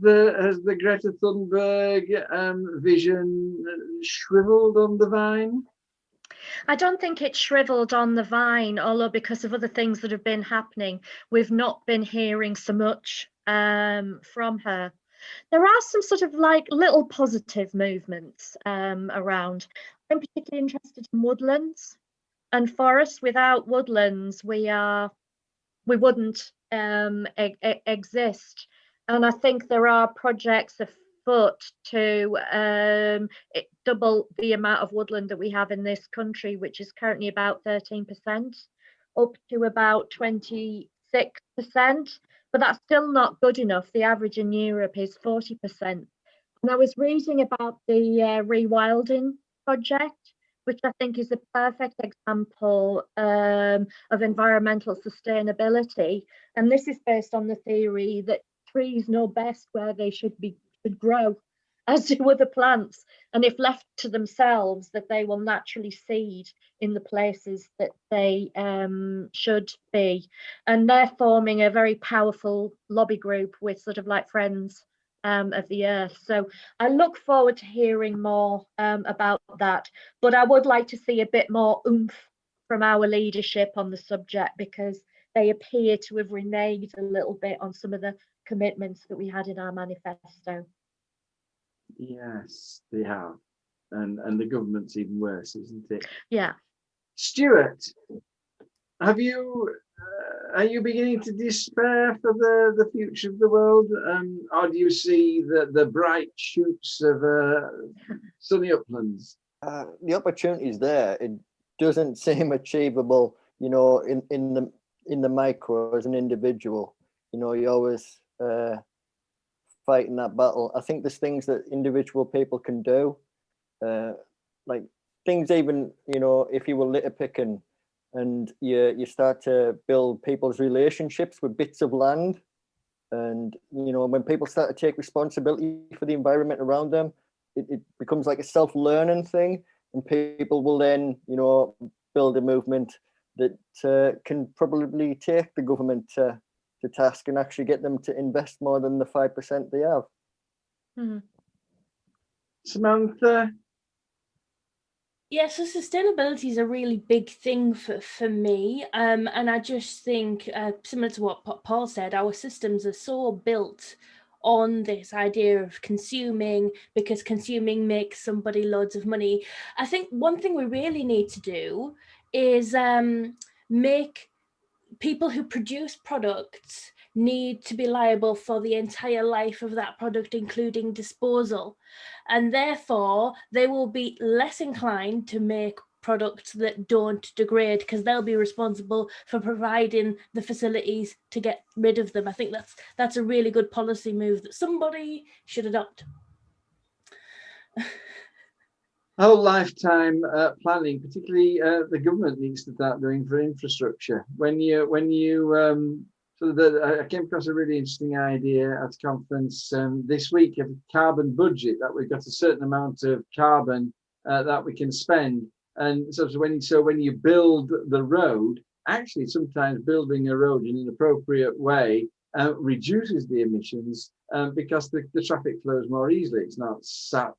[SPEAKER 2] the Greta Thunberg vision shriveled on the vine?
[SPEAKER 6] I don't think it's shriveled on the vine, although because of other things that have been happening, we've not been hearing so much from her. There are some sort of like little positive movements around. I'm particularly interested in woodlands and forests. Without woodlands, we wouldn't exist. And I think there are projects afoot to double the amount of woodland that we have in this country, which is currently about 13%, up to about 26%. But that's still not good enough. The average in Europe is 40%. And I was reading about the rewilding project, which I think is a perfect example of environmental sustainability. And this is based on the theory that trees know best where they should grow. as do other plants. And if left to themselves, that they will naturally seed in the places that they should be. And they're forming a very powerful lobby group with sort of like Friends of the Earth. So I look forward to hearing more about that. But I would like to see a bit more oomph from our leadership on the subject, because they appear to have reneged a little bit on some of the commitments that we had in our manifesto.
[SPEAKER 2] Yes, they have. And the government's even worse, isn't it?
[SPEAKER 6] Yeah.
[SPEAKER 2] Stuart, are you beginning to despair for the future of the world? Or do you see the bright shoots of sunny uplands?
[SPEAKER 4] The opportunity is there. It doesn't seem achievable, in the micro as an individual. You're always fighting that battle. I think there's things that individual people can do, like things even, if you were litter picking and you start to build people's relationships with bits of land, and when people start to take responsibility for the environment around them, it becomes like a self-learning thing, and people will then build a movement that can probably take the government to task and actually get them to invest more than the 5% they have.
[SPEAKER 6] Mm-hmm.
[SPEAKER 2] Samantha?
[SPEAKER 5] Yeah, so sustainability is a really big thing for me. And I just think, similar to what Paul said, our systems are so built on this idea of consuming, because consuming makes somebody loads of money. I think one thing we really need to do is make people who produce products need to be liable for the entire life of that product, including disposal. And therefore, they will be less inclined to make products that don't degrade, because they'll be responsible for providing the facilities to get rid of them. I think that's a really good policy move that somebody should adopt.
[SPEAKER 2] Whole lifetime planning, particularly the government needs to start doing for infrastructure. When you I came across a really interesting idea at a conference this week of a carbon budget, that we've got a certain amount of carbon that we can spend. And so when you build the road, actually sometimes building a road in an appropriate way reduces the emissions because the traffic flows more easily. It's not sat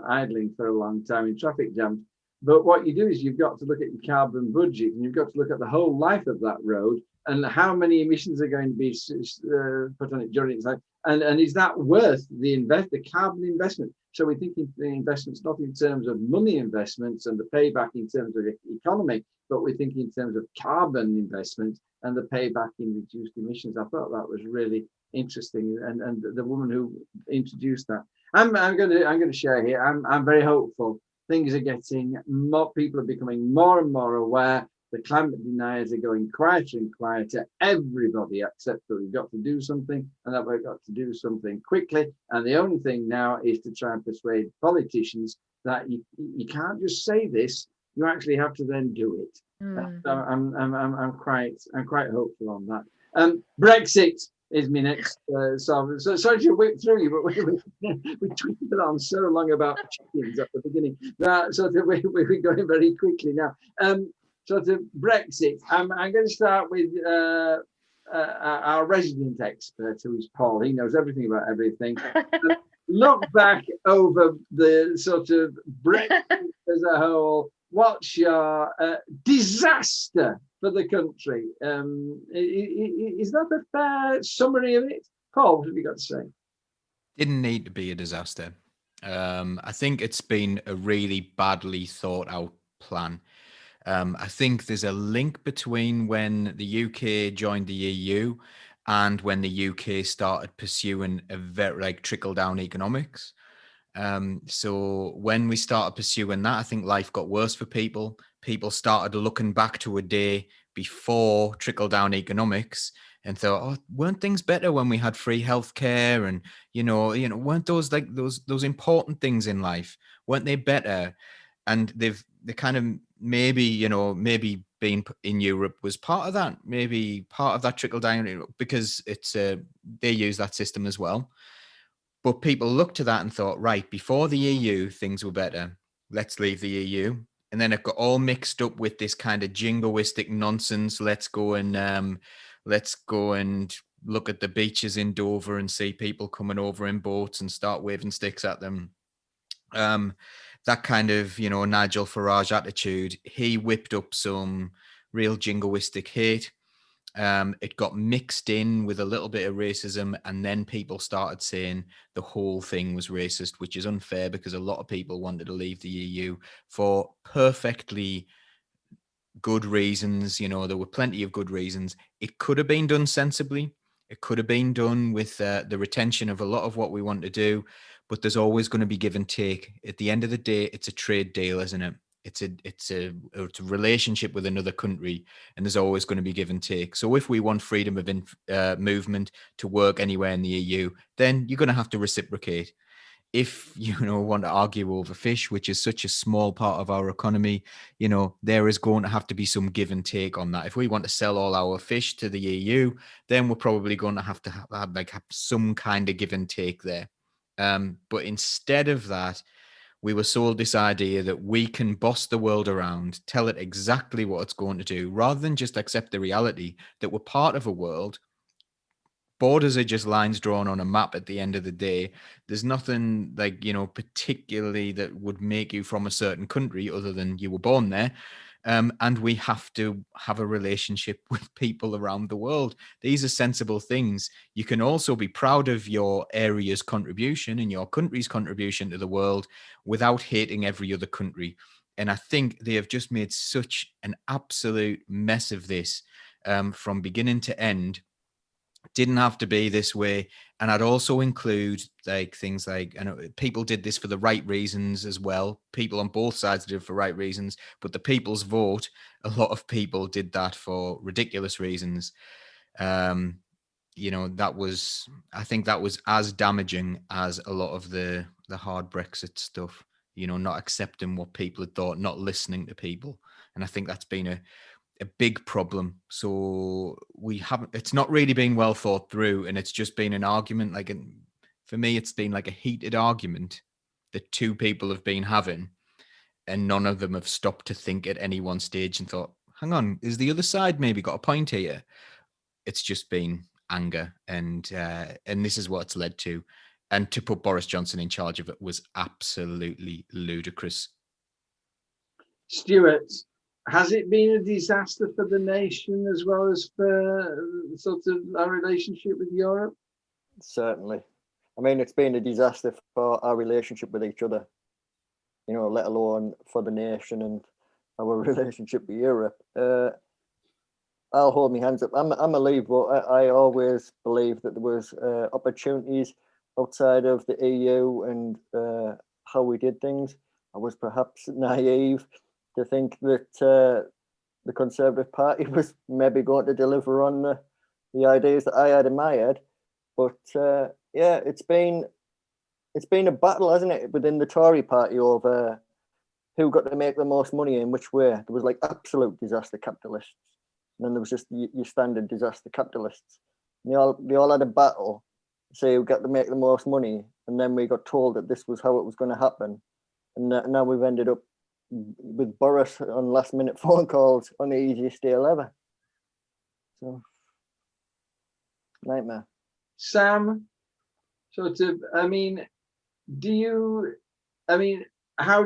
[SPEAKER 2] idling for a long time in traffic jams. But what you do is you've got to look at your carbon budget, and you've got to look at the whole life of that road and how many emissions are going to be put on it during its life. And is that worth the carbon investment? So we're thinking the investments not in terms of money investments and the payback in terms of economy, but we're thinking in terms of carbon investment and the payback in reduced emissions. I thought that was really interesting, and the woman who introduced that. I'm going to share here. I'm very hopeful. Things are getting more. People are becoming more and more aware. The climate deniers are going quieter and quieter. Everybody accepts that we've got to do something, and that we've got to do something quickly. And the only thing now is to try and persuade politicians that you can't just say this. You actually have to then do it. So I'm quite hopeful on that. Brexit is my next. So sorry to whip through you, but we tweeted on so long about chickens at the beginning. So we're going very quickly now. So to Brexit, I'm going to start with our resident expert, who is Paul. He knows everything about everything. Look back over the sort of Brexit as a whole. What's your disaster for the country? Is that a fair summary of it? Paul, what have you got to say?
[SPEAKER 3] Didn't need to be a disaster. I think it's been a really badly thought out plan. I think there's a link between when the UK joined the EU and when the UK started pursuing a very trickle down economics. So when we started pursuing that, I think life got worse for people. People started looking back to a day before trickle down economics and thought, oh, weren't things better when we had free healthcare? And weren't those those important things in life? Weren't they better? And they kind of maybe being in Europe was part of that, maybe part of that trickle down, because it's they use that system as well. But people looked to that and thought, right, before the EU, things were better. Let's leave the EU. And then it got all mixed up with this kind of jingoistic nonsense. Let's go and look at the beaches in Dover and see people coming over in boats and start waving sticks at them. That kind of, Nigel Farage attitude. He whipped up some real jingoistic hate. It got mixed in with a little bit of racism, and then people started saying the whole thing was racist, which is unfair because a lot of people wanted to leave the EU for perfectly good reasons. There were plenty of good reasons. It could have been done sensibly. It could have been done with the retention of a lot of what we want to do, but there's always going to be give and take. At the end of the day, it's a trade deal, isn't it? It's a relationship with another country, and there's always going to be give and take. So if we want freedom of movement to work anywhere in the EU, then you're going to have to reciprocate. If you want to argue over fish, which is such a small part of our economy, there is going to have to be some give and take on that. If we want to sell all our fish to the EU, then we're probably going to have some kind of give and take there. But instead of that, we were sold this idea that we can boss the world around, tell it exactly what it's going to do, rather than just accept the reality that we're part of a world. Borders are just lines drawn on a map at the end of the day. There's nothing particularly that would make you from a certain country other than you were born there. And we have to have a relationship with people around the world. These are sensible things. You can also be proud of your area's contribution and your country's contribution to the world without hating every other country. And I think they have just made such an absolute mess of this from beginning to end. Didn't have to be this way. And I'd also include things like, people did this for the right reasons as well. People on both sides did it for right reasons, but the people's vote, a lot of people did that for ridiculous reasons. I think that was as damaging as a lot of the hard Brexit stuff, not accepting what people had thought, not listening to people. And I think that's been a big problem. So it's not really been well thought through, and it's just been an argument. For me, it's been like a heated argument that two people have been having, and none of them have stopped to think at any one stage and thought, hang on, is the other side maybe got a point here? It's just been anger, and this is what it's led to. And to put Boris Johnson in charge of it was absolutely ludicrous.
[SPEAKER 2] Stuart, has it been a disaster for the nation as well as for sort of our relationship with Europe?
[SPEAKER 4] Certainly. I mean, it's been a disaster for our relationship with each other, let alone for the nation and our relationship with Europe. I'll hold my hands up. I'm a Leave, but I always believed that there was opportunities outside of the EU and how we did things. I was perhaps naive to think that the Conservative Party was maybe going to deliver on the ideas that I had in my head. But it's been a battle, hasn't it, within the Tory party over who got to make the most money in which way. There was absolute disaster capitalists, and then there was just your standard disaster capitalists. And they all had a battle to say who got to make the most money, and then we got told that this was how it was going to happen, and now we've ended up with Boris on last-minute phone calls on the easiest deal ever. So, nightmare.
[SPEAKER 2] Sam, how do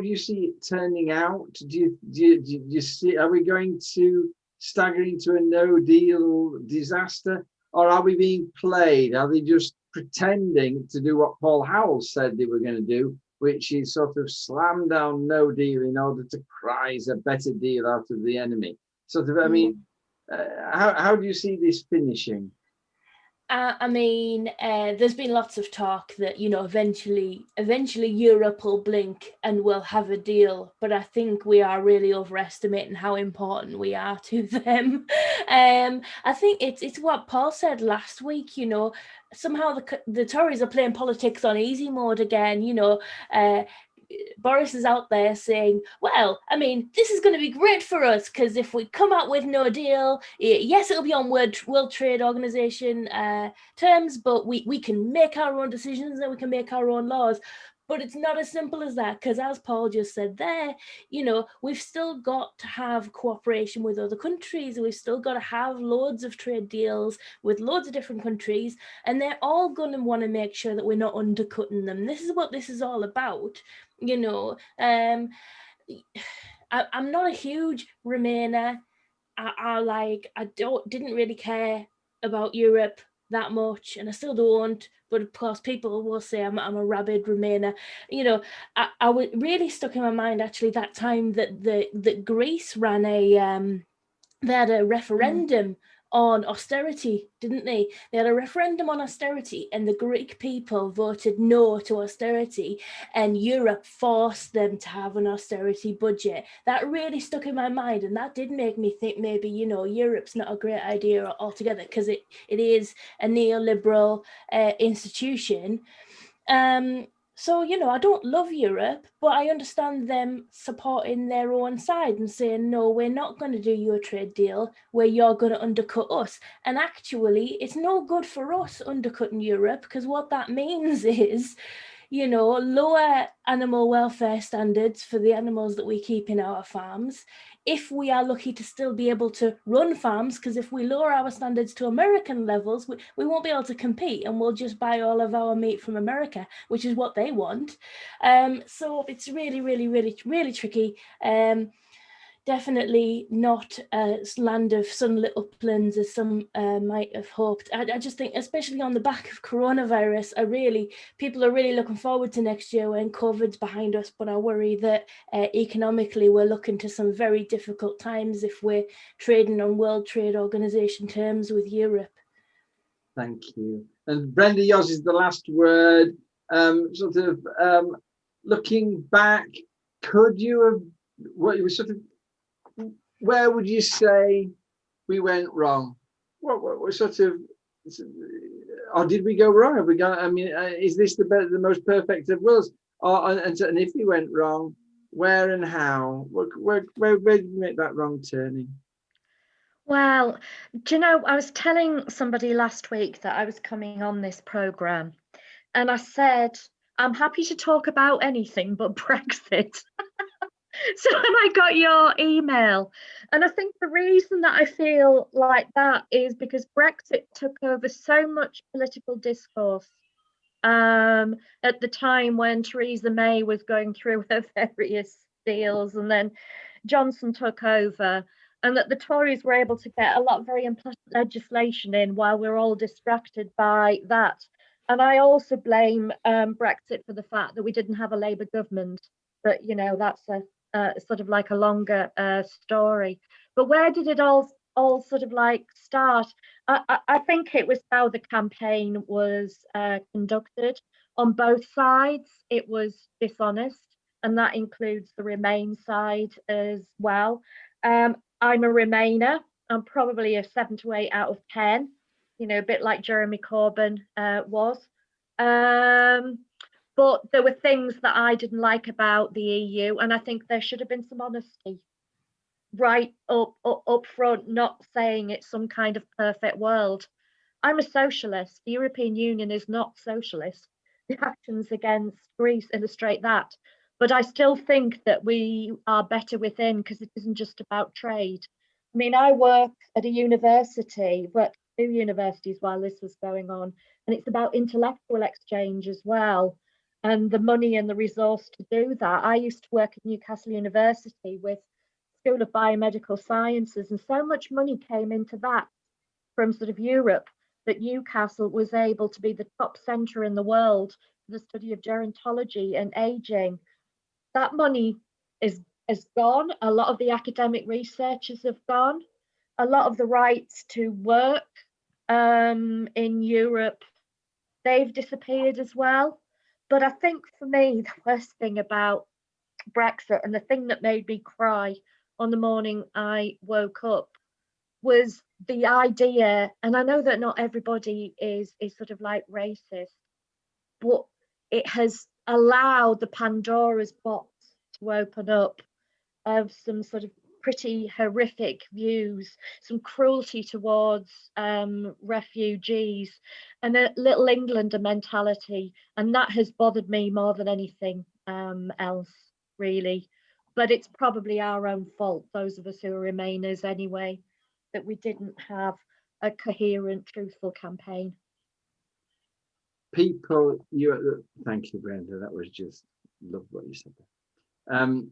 [SPEAKER 2] you see it turning out? Do you see, are we going to stagger into a no-deal disaster, or are we being played? Are they just pretending to do what Paul Howell said they were going to do, which is sort of slam down no deal in order to prize a better deal out of the enemy? How do you see this finishing?
[SPEAKER 5] There's been lots of talk that, eventually Europe will blink and we'll have a deal. But I think we are really overestimating how important we are to them. I think it's what Paul said last week, somehow the Tories are playing politics on easy mode again, Boris is out there saying, well, I mean, this is going to be great for us because if we come out with no deal, yes, it'll be on World Trade Organization terms, but we can make our own decisions and we can make our own laws. But it's not as simple as that, because as Paul just said there, you know, we've still got to have cooperation with other countries. We've still got to have loads of trade deals with loads of different countries, and they're all going to want to make sure that we're not undercutting them. This is what this is all about, you know. I'm not a huge Remainer. I didn't really care about Europe that much, and I still don't. But of course, people will say I'm a rabid Remainer. You know, I was really stuck in my mind actually that time that Greece ran they had a referendum on austerity, didn't they? They had a referendum on austerity, and the Greek people voted no to austerity, and Europe forced them to have an austerity budget. That really stuck in my mind, and that did make me think maybe, you know, Europe's not a great idea altogether, because it is a neoliberal institution. So, you know, I don't love Europe, but I understand them supporting their own side and saying, no, we're not going to do you a trade deal where you're going to undercut us. And actually, it's no good for us undercutting Europe, because what that means is, you know, lower animal welfare standards for the animals that we keep in our farms. If we are lucky to still be able to run farms, because if we lower our standards to American levels, we won't be able to compete, and we'll just buy all of our meat from America, which is what they want. So it's really, really, really, really tricky. Definitely not a land of sunlit uplands as some might have hoped. I just think, especially on the back of coronavirus, people are really looking forward to next year when COVID's behind us, but I worry that economically we're looking to some very difficult times if we're trading on World Trade Organization terms with Europe.
[SPEAKER 2] Thank you. And Brenda, yours is the last word. Looking back, could you have, where would you say we went wrong? What sort of, or did we go wrong? Have we got? I mean, is this the most perfect of worlds? And if we went wrong, where and how? Where did we make that wrong turning?
[SPEAKER 6] Well, do you know, I was telling somebody last week that I was coming on this programme, and I said, I'm happy to talk about anything but Brexit. So when I got your email, and I think the reason that I feel like that is because Brexit took over so much political discourse at the time when Theresa May was going through her various deals, and then Johnson took over, and that the Tories were able to get a lot of very important legislation in while we're all distracted by that. And I also blame Brexit for the fact that we didn't have a Labour government. But, you know, that's a sort of like a longer story. But where did it all sort of like start? I think it was how the campaign was conducted on both sides. It was dishonest, and that includes the Remain side as well. I'm a Remainer. I'm probably a 7 to 8 out of 10, you know, a bit like Jeremy Corbyn was. But there were things that I didn't like about the EU, and I think there should have been some honesty right up front, not saying it's some kind of perfect world. I'm a socialist. The European Union is not socialist. The actions against Greece illustrate that. But I still think that we are better within, because it isn't just about trade. I mean, I work at a university, worked at 2 universities while this was going on, and it's about intellectual exchange as well, and the money and the resource to do that. I used to work at Newcastle University with School of Biomedical Sciences, and so much money came into that from sort of Europe that Newcastle was able to be the top centre in the world for the study of gerontology and aging. That money is gone. A lot of the academic researchers have gone. A lot of the rights to work in Europe, they've disappeared as well. But I think for me, the worst thing about Brexit, and the thing that made me cry on the morning I woke up, was the idea, and I know that not everybody is sort of like racist, but it has allow the Pandora's box to open up of some sort of pretty horrific views, some cruelty towards refugees, and a little Englander mentality. And that has bothered me more than anything else, really. But it's probably our own fault, those of us who are Remainers anyway, that we didn't have a coherent, truthful campaign.
[SPEAKER 2] People, thank you, Brenda. That was just, love what you said there.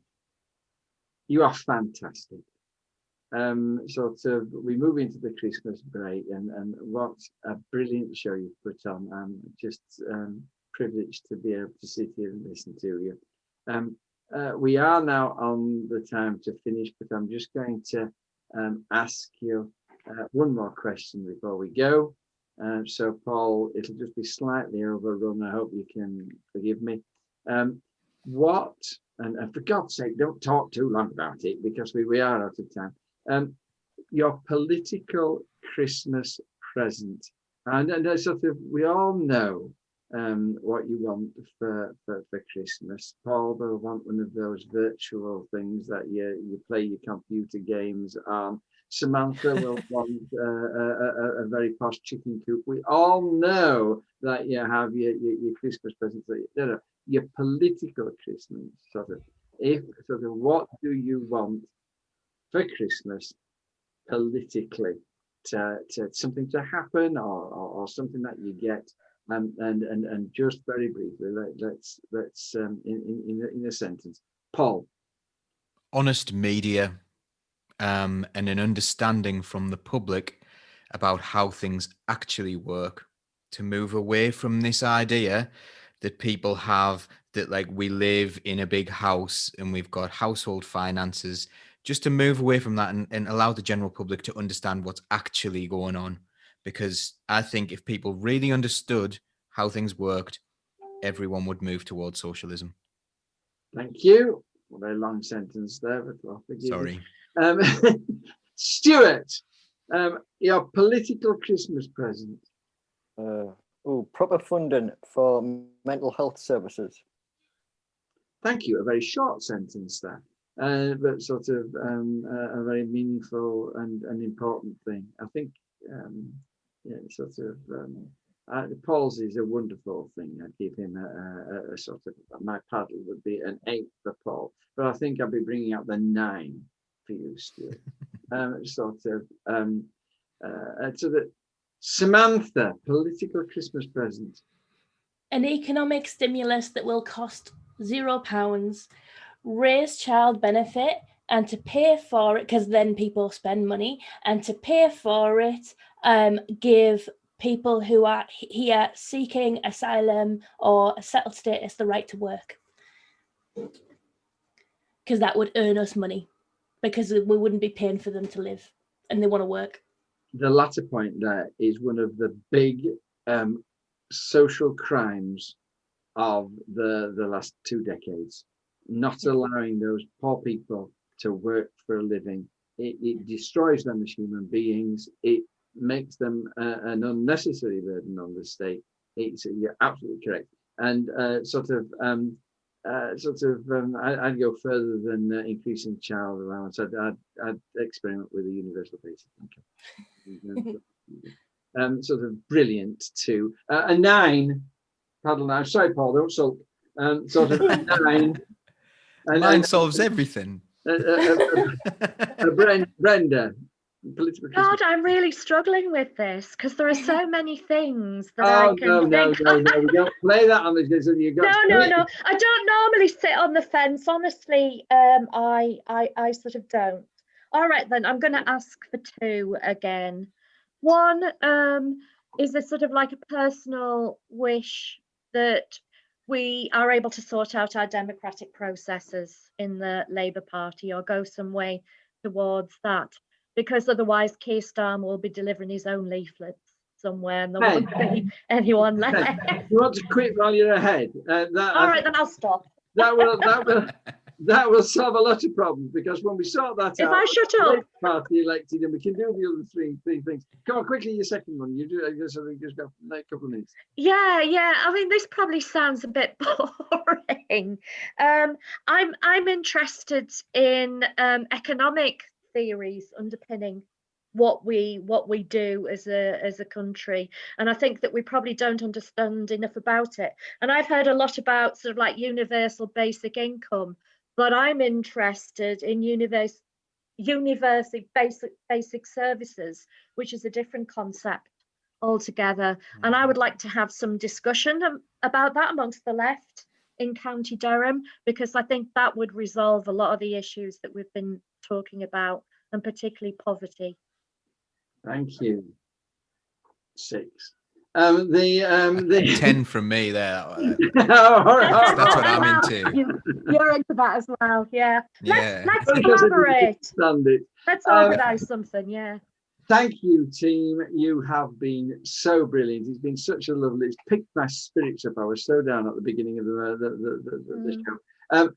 [SPEAKER 2] You are fantastic. Sort of, we move into the Christmas break, and what a brilliant show you've put on. I'm just privileged to be able to sit here and listen to you. We are now on the time to finish, but I'm just going to ask you one more question before we go. So, Paul, it'll just be slightly overrun. I hope you can forgive me. And for God's sake, don't talk too long about it, because we are out of time. Your political Christmas present, and sort of, we all know what you want for Christmas. Paul will want one of those virtual things that you play your computer games on. Samantha will want a very posh chicken coop. We all know that you have your Christmas presents. Your political Christmas, sort of, what do you want for Christmas politically, to something to happen, or something that you get, and just very briefly, let's in a sentence, Paul.
[SPEAKER 3] Honest media, and an understanding from the public about how things actually work, to move away from this idea that people have, that like we live in a big house and we've got household finances, just to move away from that and allow the general public to understand what's actually going on. Because I think if people really understood how things worked, everyone would move towards socialism.
[SPEAKER 2] Thank you. A very long sentence there, but I'll forgive
[SPEAKER 3] Sorry.
[SPEAKER 2] you. Stuart, your political Christmas present.
[SPEAKER 4] Proper funding for mental health services.
[SPEAKER 2] Thank you. A very short sentence there, but sort of a very meaningful and important thing. I think, Paul's is a wonderful thing. I'd give him a sort of, my paddle would be an 8 for Paul, but I think I'll be bringing out the 9 for you, Stuart. Samantha, political Christmas present.
[SPEAKER 5] An economic stimulus that will cost £0, raise child benefit, and to pay for it, because then people spend money, and to pay for it, give people who are here seeking asylum or a settled status the right to work. Because that would earn us money, because we wouldn't be paying for them to live, and they want to work.
[SPEAKER 2] The latter point there is one of the big social crimes of the last 2 decades. Not allowing those poor people to work for a living. It destroys them as human beings. It makes them an unnecessary burden on the state. You're absolutely correct. And I'd go further than increasing child allowance. I'd experiment with a universal basic income. Sort of brilliant too. A 9. Pardon, I'm sorry, Paul. Don't sulk. Sort of a 9.
[SPEAKER 3] Mine solves everything.
[SPEAKER 2] Brenda. Political
[SPEAKER 6] God, I'm really struggling with this, because there are so many things that I can think.
[SPEAKER 2] No, we don't play that on this. No.
[SPEAKER 6] I don't normally sit on the fence, honestly. I sort of don't. All right, then I'm going to ask for 2 again. One is a sort of like a personal wish that we are able to sort out our democratic processes in the Labour Party, or go some way towards that, because otherwise Keir Starmer will be delivering his own leaflets somewhere and there won't be anyone left.
[SPEAKER 2] You want to quit while you're ahead?
[SPEAKER 6] All right, then I'll stop.
[SPEAKER 2] That will that will solve a lot of problems, because when we sort that
[SPEAKER 6] If
[SPEAKER 2] out,
[SPEAKER 6] I shut up,
[SPEAKER 2] Labour Party elected, and we can do the other three things. Come on, quickly, your second one. You do. I guess I think just got a couple of minutes.
[SPEAKER 6] yeah. I mean, this probably sounds a bit boring. I'm interested in economic theories underpinning what we do as a country, and I think that we probably don't understand enough about it. And I've heard a lot about sort of like universal basic income, but I'm interested in universal basic services, which is a different concept altogether. And I would like to have some discussion about that amongst the left in County Durham, because I think that would resolve a lot of the issues that we've been talking about, and particularly poverty.
[SPEAKER 2] Thank you. 6. The
[SPEAKER 3] 10 from me there.
[SPEAKER 2] Oh, all right.
[SPEAKER 3] That's what I'm into.
[SPEAKER 6] You're into that as well, yeah.
[SPEAKER 3] Yeah.
[SPEAKER 6] Let's
[SPEAKER 2] Only 'cause I didn't
[SPEAKER 6] collaborate.
[SPEAKER 2] understand it.
[SPEAKER 6] Let's organise something, yeah.
[SPEAKER 2] Thank you, team. You have been so brilliant. It's been such a lovely. It's picked my spirits up. I was so down at the beginning of the show.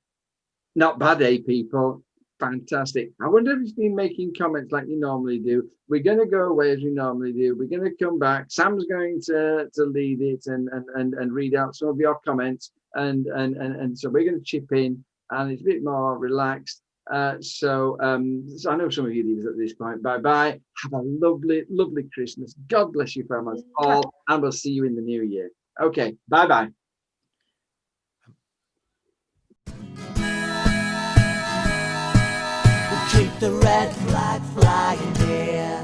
[SPEAKER 2] Not bad, people. Fantastic. I wonder if he's been making comments like you normally do. We're going to go away as we normally do. We're going to come back. Sam's going to lead it and read out some of your comments, and so we're going to chip in, and it's a bit more relaxed. So I know some of you leave us at this point. Bye bye. Have a lovely Christmas. God bless you very much, all, and we'll see you in the new year. Okay. Bye bye.
[SPEAKER 1] Keep the red flag flying here.